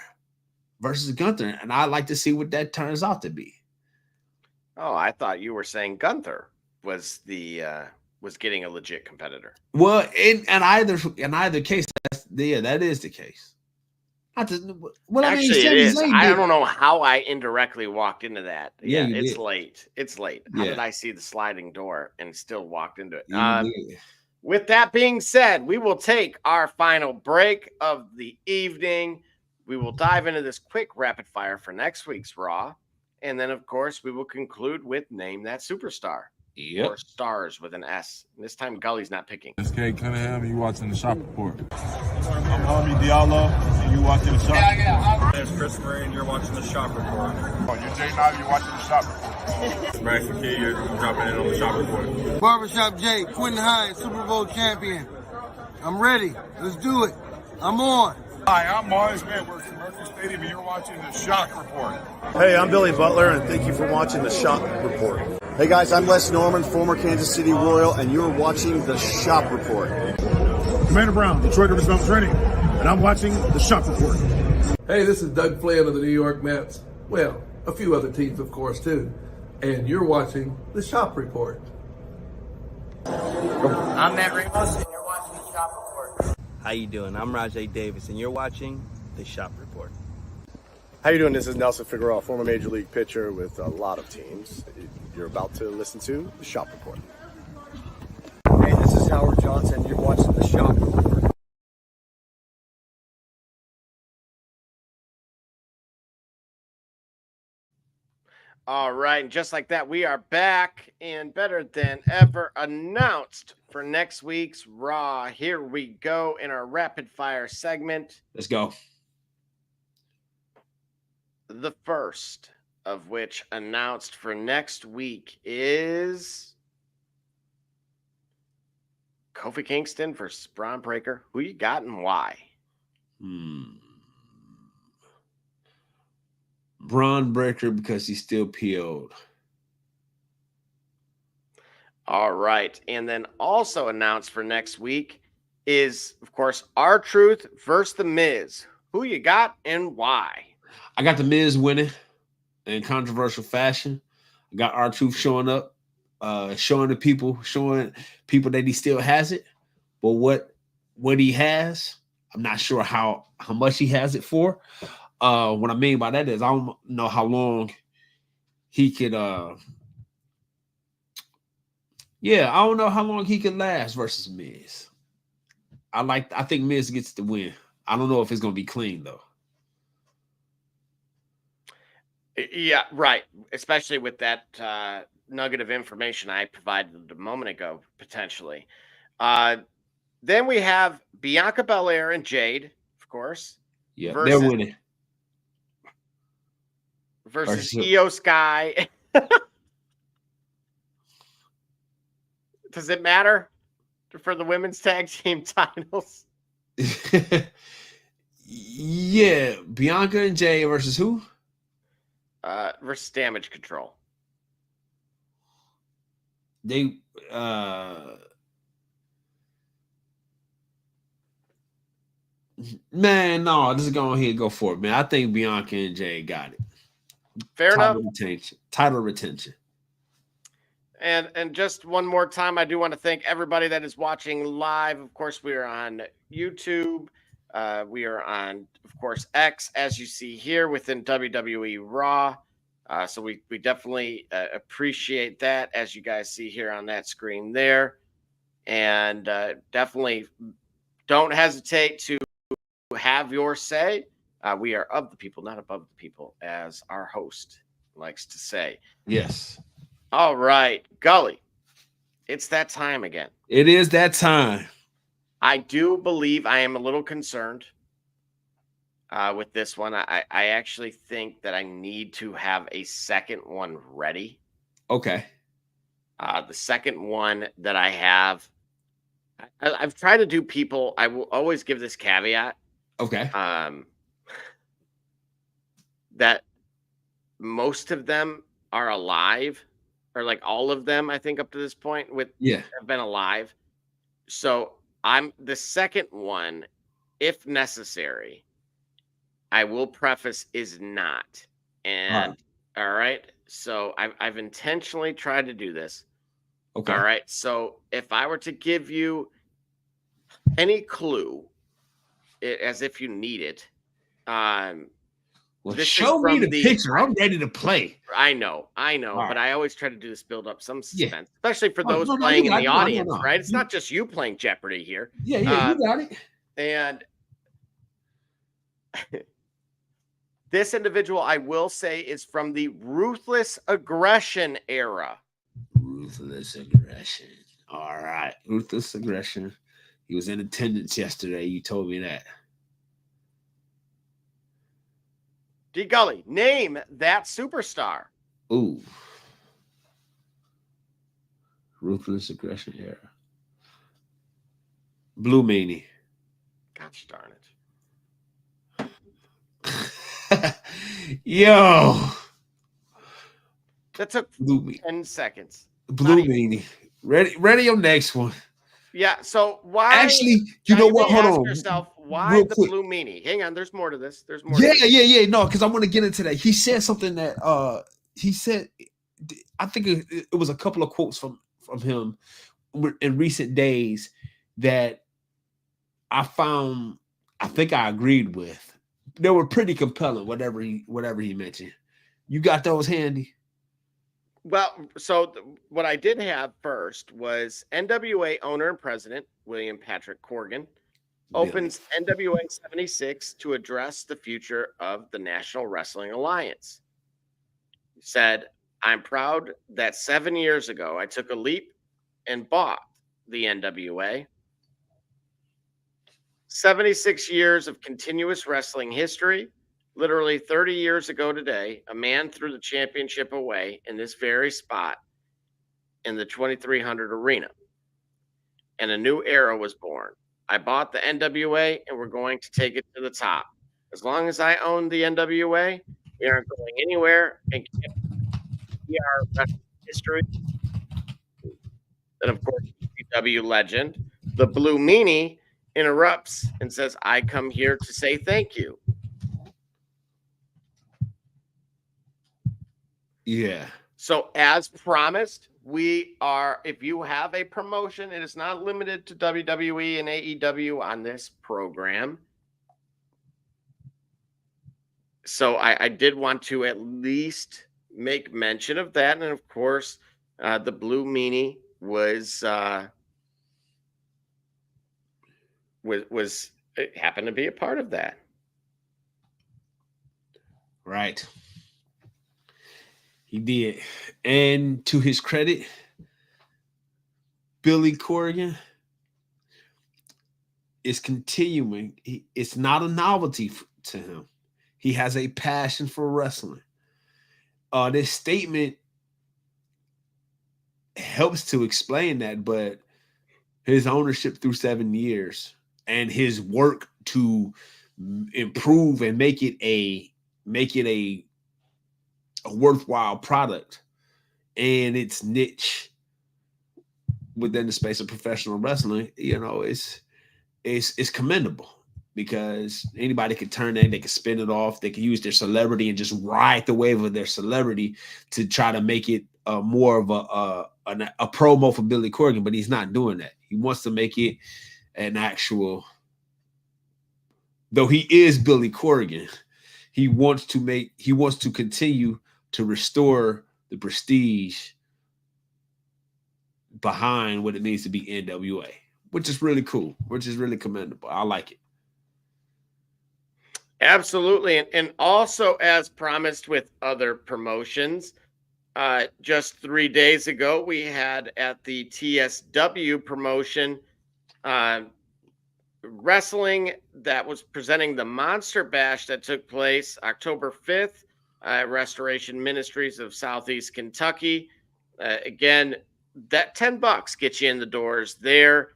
Speaker 4: versus Gunther, and I'd like to see what that turns out to be.
Speaker 3: Oh, I thought you were saying Gunther was getting a legit competitor.
Speaker 4: Well, in either case, that is the case.
Speaker 3: Actually, it is. I don't know how I indirectly walked into that. Yeah, it's late. It's late. How did I see the sliding door and still walked into it? With that being said, we will take our final break of the evening. We will dive into this quick rapid fire for next week's Raw. And then, of course, we will conclude with Name That Superstar.
Speaker 4: Yep.
Speaker 3: Or Stars with an S. And this time, Gully's not picking.
Speaker 7: It's Kate Cunningham, and you watching the Shop Report. I'm Homie Diallo, and you watching the Shop Report.
Speaker 8: It's Chris Murray, and you're watching the Shop Report.
Speaker 7: Oh, you're Jay Knight, you're watching the Shop Report.
Speaker 8: Max McKee, you're dropping in on the Shop Report.
Speaker 9: Barbershop Jay, Quentin Hines, Super Bowl champion. I'm ready. Let's do it. I'm on.
Speaker 7: Hi, I'm Mars Edwards from Mercury Stadium, and you're watching the Shock Report.
Speaker 10: Hey, I'm Billy Butler, and thank you for watching the Shock Report. Hey guys, I'm Les Norman, former Kansas City Royal, and you're watching the Shop Report.
Speaker 7: Commander Brown, Detroit Rivers Mountain Training, and I'm watching the Shop Report.
Speaker 11: Hey, this is Doug Flynn of the New York Mets. Well, a few other teams, of course, too. And you're watching the Shop Report.
Speaker 12: I'm Matt Ramos, and you're watching the Shop Report.
Speaker 13: How you doing? I'm Rajay Davis, and you're watching the Shop Report.
Speaker 14: How you doing? This is Nelson Figueroa, former Major League pitcher with a lot of teams. You're about to listen to the Shop Report.
Speaker 15: Hey, this is Howard Johnson. You're watching the Shop Report.
Speaker 3: All right, and just like that, we are back and better than ever announced for next week's Raw. Here we go in our rapid fire segment.
Speaker 4: Let's go.
Speaker 3: The first of which announced for next week is Kofi Kingston versus Braun Breaker. Who you got and why?
Speaker 4: Braun Breaker because he's still PO'd.
Speaker 3: All right. And then also announced for next week is, of course, R-Truth versus The Miz. Who you got and why?
Speaker 4: I got The Miz winning in controversial fashion. I got R-Truth showing up, showing people that he still has it. But what he has, I'm not sure how much he has it for. What I mean by that is I don't know how long he could I don't know how long he could last versus Miz. I think Miz gets the win. I don't know if it's gonna be clean though.
Speaker 3: Yeah, right. Especially with that nugget of information I provided a moment ago, potentially. Then we have Bianca Belair and Jade, of course.
Speaker 4: Yeah, they're winning.
Speaker 3: Versus Io Sky. Does it matter for the women's tag team titles?
Speaker 4: Yeah, Bianca and Jay versus who?
Speaker 3: Versus Damage Control.
Speaker 4: They man, no, just go ahead and go for it, man. I think Bianca and Jay got it.
Speaker 3: Fair enough.
Speaker 4: Title retention.
Speaker 3: And just one more time, I do want to thank everybody that is watching live. Of course, we are on YouTube. We are on, of course, X, as you see here within WWE Raw. So we definitely appreciate that, as you guys see here on that screen there. And definitely don't hesitate to have your say. We are of the people, not above the people, as our host likes to say.
Speaker 4: Yes.
Speaker 3: All right, Gully. It's that time again.
Speaker 4: It is that time.
Speaker 3: I do believe I am a little concerned with this one. I actually think that I need to have a second one ready.
Speaker 4: Okay.
Speaker 3: The second one that I have, I've tried to do people. I will always give this caveat.
Speaker 4: Okay.
Speaker 3: That most of them are alive, or like all of them, I think up to this point have been alive. So I'm the second one, if necessary, I will preface is not. And all right. So I've intentionally tried to do this.
Speaker 4: Okay.
Speaker 3: All right. So if I were to give you any clue, as if you need it,
Speaker 4: well, show me the picture. I'm ready to play.
Speaker 3: I know,
Speaker 4: All
Speaker 3: but
Speaker 4: right.
Speaker 3: I always try to do this build up some suspense, especially for those playing in the audience, right? It's not just you playing Jeopardy here.
Speaker 4: Yeah, you got it.
Speaker 3: And this individual, I will say, is from the Ruthless Aggression era.
Speaker 4: Ruthless Aggression. All right. Ruthless Aggression. He was in attendance yesterday. You told me that.
Speaker 3: D. Gully, name that superstar.
Speaker 4: Ooh. Ruthless Aggression era. Blue Meanie.
Speaker 3: Gosh darn it.
Speaker 4: Yo.
Speaker 3: That took
Speaker 4: Blue
Speaker 3: 10 seconds.
Speaker 4: Blue Meanie. Ready your next one.
Speaker 3: Yeah, so why?
Speaker 4: Actually, you know what? Hold on.
Speaker 3: Yourself, why the Blue Meanie? Hang on, there's more to this. There's more.
Speaker 4: Yeah. No, because I want to get into that. He said something that he said. I think it was a couple of quotes from him in recent days that I found. I think I agreed with. They were pretty compelling. Whatever he mentioned. You got those handy?
Speaker 3: Well, so what I did have first was NWA owner and president William Patrick Corgan opens NWA 76 to address the future of the National Wrestling Alliance. He said, "I'm proud that 7 years ago I took a leap and bought the NWA. 76 years of continuous wrestling history. Literally 30 years ago today, a man threw the championship away in this very spot in the 2300 arena. and a new era was born. I bought the NWA, and we're going to take it to the top. As long as I own the NWA, we aren't going anywhere, and we are wrestling history. And of course, ECW legend, the Blue Meanie, interrupts and says, I come here to say thank you.
Speaker 4: Yeah.
Speaker 3: So as promised, we are, if you have a promotion, it is not limited to WWE and AEW on this program. So I did want to at least make mention of that. And of course, the Blue Meanie was it happened to be a part of that.
Speaker 4: Right. He did. And to his credit, Billy Corgan is continuing. It's not a novelty to him. He has a passion for wrestling. This statement helps to explain that, but his ownership through 7 years and his work to improve and make it a worthwhile product and its niche within the space of professional wrestling, it's commendable, because anybody could turn that, they could spin it off, they could use their celebrity and just ride the wave of their celebrity to try to make it more of a promo for Billy Corgan, but he's not doing that. He wants to make it an actual, though he is Billy Corgan, he wants to continue to restore the prestige behind what it means to be NWA, which is really cool, which is really commendable. I like it.
Speaker 3: Absolutely. And also, as promised with other promotions, just 3 days ago, we had at the TSW promotion wrestling that was presenting the Monster Bash that took place October 5th at Restoration Ministries of Southeast Kentucky. Again, that $10 gets you in the doors there.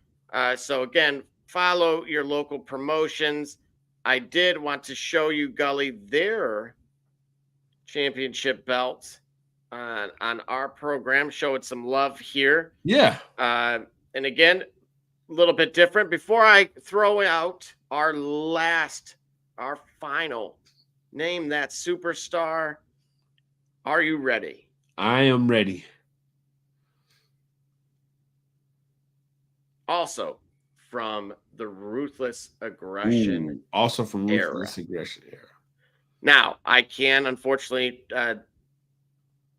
Speaker 3: So again, follow your local promotions. I did want to show you, Gully, their championship belts on our program. Show it some love here.
Speaker 4: Yeah.
Speaker 3: And again, a little bit different. Before I throw out our final, name that superstar. Are you ready?
Speaker 4: I am ready.
Speaker 3: Also from the Ruthless Aggression
Speaker 4: era.
Speaker 3: Now, I can unfortunately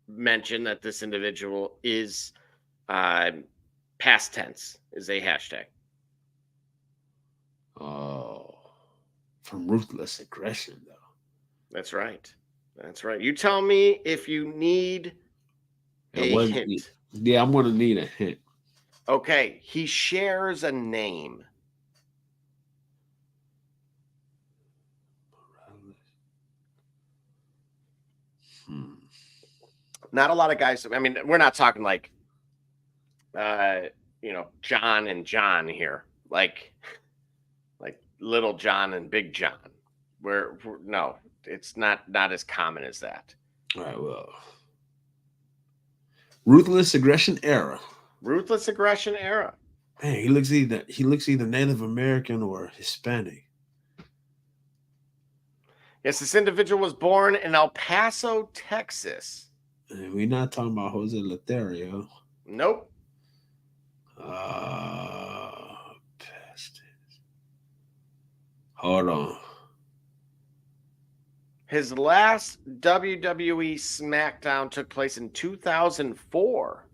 Speaker 3: mention that this individual is past tense, is a hashtag.
Speaker 4: Oh, from Ruthless Aggression, though.
Speaker 3: That's right. That's right. You tell me if you need a hint.
Speaker 4: Yeah, I'm going to need a hint.
Speaker 3: Okay, he shares a name. Not a lot of guys. I mean, we're not talking like, John and John here, like Little John and Big John. No, it's not as common as that.
Speaker 4: All right, well, Ruthless Aggression era.
Speaker 3: Ruthless Aggression era.
Speaker 4: Man, he looks either Native American or Hispanic.
Speaker 3: Yes, this individual was born in El Paso, Texas.
Speaker 4: And we're not talking about Jose Lothario.
Speaker 3: Nope.
Speaker 4: Hold on.
Speaker 3: His last WWE SmackDown took place in 2004.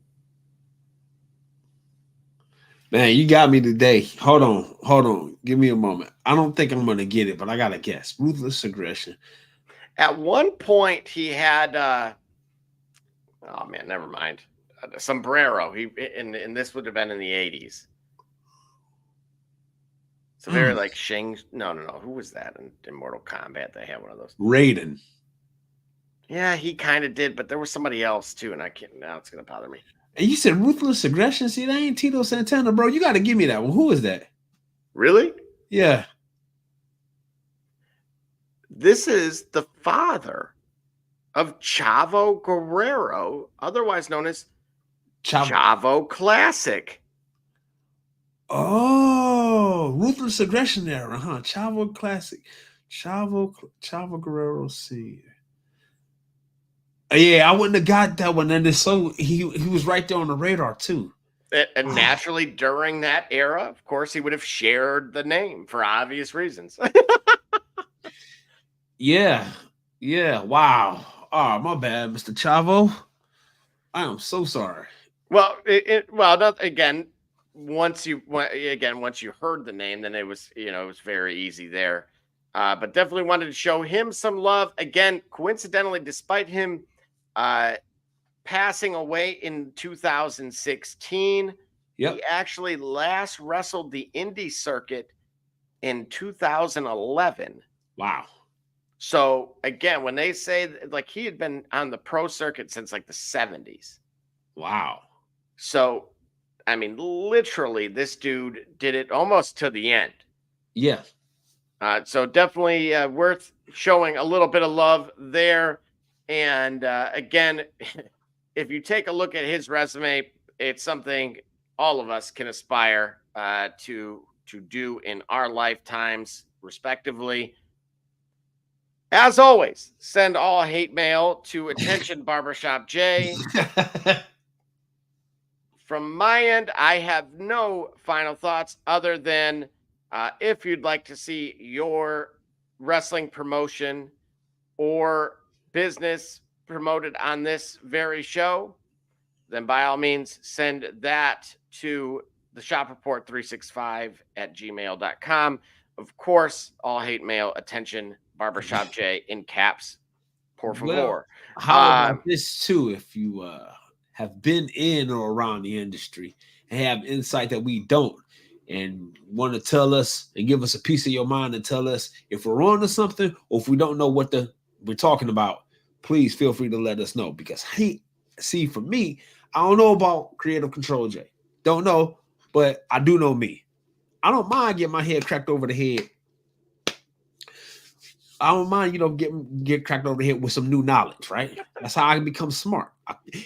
Speaker 4: Man, you got me today. Hold on. Give me a moment. I don't think I'm going to get it, but I got to guess. Ruthless Aggression.
Speaker 3: At one point, he had, oh man, never mind. Sombrero. And this would have been in the 80s. So very like Shang. No. Who was that in Mortal Kombat? They had one of those.
Speaker 4: Raiden.
Speaker 3: Yeah, he kind of did, but there was somebody else too, and I can't. Now it's going to bother me.
Speaker 4: And you said Ruthless Aggression. See, that ain't Tito Santana, bro. You got to give me that one. Who is that?
Speaker 3: Really?
Speaker 4: Yeah.
Speaker 3: This is the father of Chavo Guerrero, otherwise known as Chavo Classic.
Speaker 4: Oh, Ruthless Aggression era, huh? Chavo Classic. Chavo Guerrero Sr. Yeah, I wouldn't have got that one. And so he was right there on the radar too.
Speaker 3: And naturally, during that era, of course, he would have shared the name for obvious reasons.
Speaker 4: Yeah. Wow. Oh, my bad, Mr. Chavo. I am so sorry.
Speaker 3: Well, again, once you heard the name, then it was very easy there. But definitely wanted to show him some love. Again, coincidentally, despite him passing away in 2016, he actually last wrestled the indie circuit in 2011.
Speaker 4: Wow.
Speaker 3: So again, when they say like he had been on the pro circuit since like the 70s.
Speaker 4: Wow.
Speaker 3: So, I mean, literally, this dude did it almost to the end.
Speaker 4: Yeah.
Speaker 3: So definitely worth showing a little bit of love there. And again, if you take a look at his resume, it's something all of us can aspire to do in our lifetimes, respectively. As always, send all hate mail to Attention Barbershop J. From my end, I have no final thoughts other than if you'd like to see your wrestling promotion or business promoted on this very show, then by all means, send that to the Shop Report 365 at gmail.com. Of course, all hate mail, Attention Barbershop J in caps. Por favor.
Speaker 4: Well, how about this too? If you have been in or around the industry and have insight that we don't, and want to tell us and give us a piece of your mind and tell us if we're on to something or if we don't know what we're talking about, please feel free to let us know. Because see, for me, I don't know about Creative Control J. Don't know, but I do know me. I don't mind getting my head cracked over the head. I don't mind, get cracked over the head with some new knowledge, right? That's how I can become smart.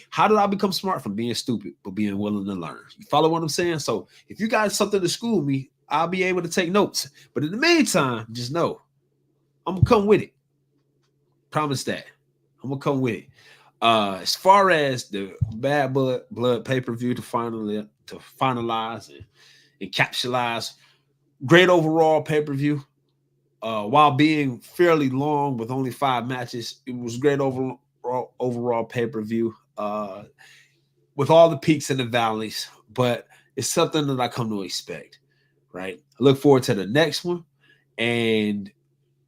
Speaker 4: How did I become smart? From being stupid, but being willing to learn. You follow what I'm saying? So if you got something to school me, I'll be able to take notes. But in the meantime, just know I'm gonna come with it. Promise that. I'm gonna come with it. As far as the Bad Blood pay-per-view to finalize and capsulize, great overall pay-per-view. While being fairly long with only 5 matches, it was great overall pay-per-view with all the peaks and the valleys, but it's something that I come to expect, right? I look forward to the next one, and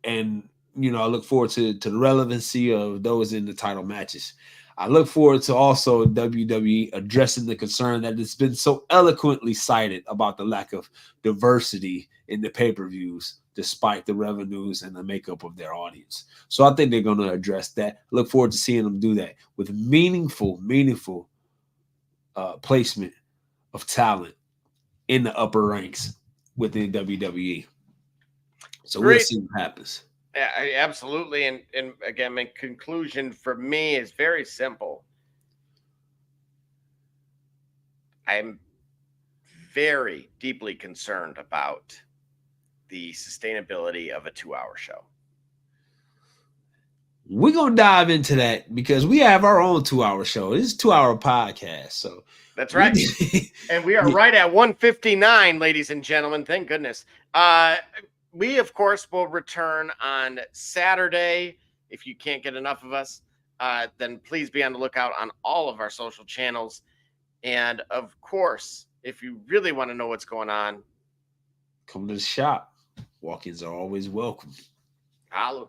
Speaker 4: I look forward to the relevancy of those in the title matches. I look forward to also WWE addressing the concern that it's been so eloquently cited about the lack of diversity in the pay-per-views, despite the revenues and the makeup of their audience. So I think they're going to address that. Look forward to seeing them do that with meaningful placement of talent in the upper ranks within WWE. So we'll see what happens.
Speaker 3: Yeah, absolutely. And again, my conclusion for me is very simple. I'm very deeply concerned about the sustainability of a 2-hour show.
Speaker 4: We're going to dive into that because we have our own 2-hour show. This is a 2-hour podcast. So
Speaker 3: that's right. And we are right at 1:59, ladies and gentlemen. Thank goodness. We, of course, will return on Saturday. If you can't get enough of us, then please be on the lookout on all of our social channels. And, of course, if you really want to know what's going on,
Speaker 4: come to the shop. Walk-ins are always welcome.
Speaker 3: Holla.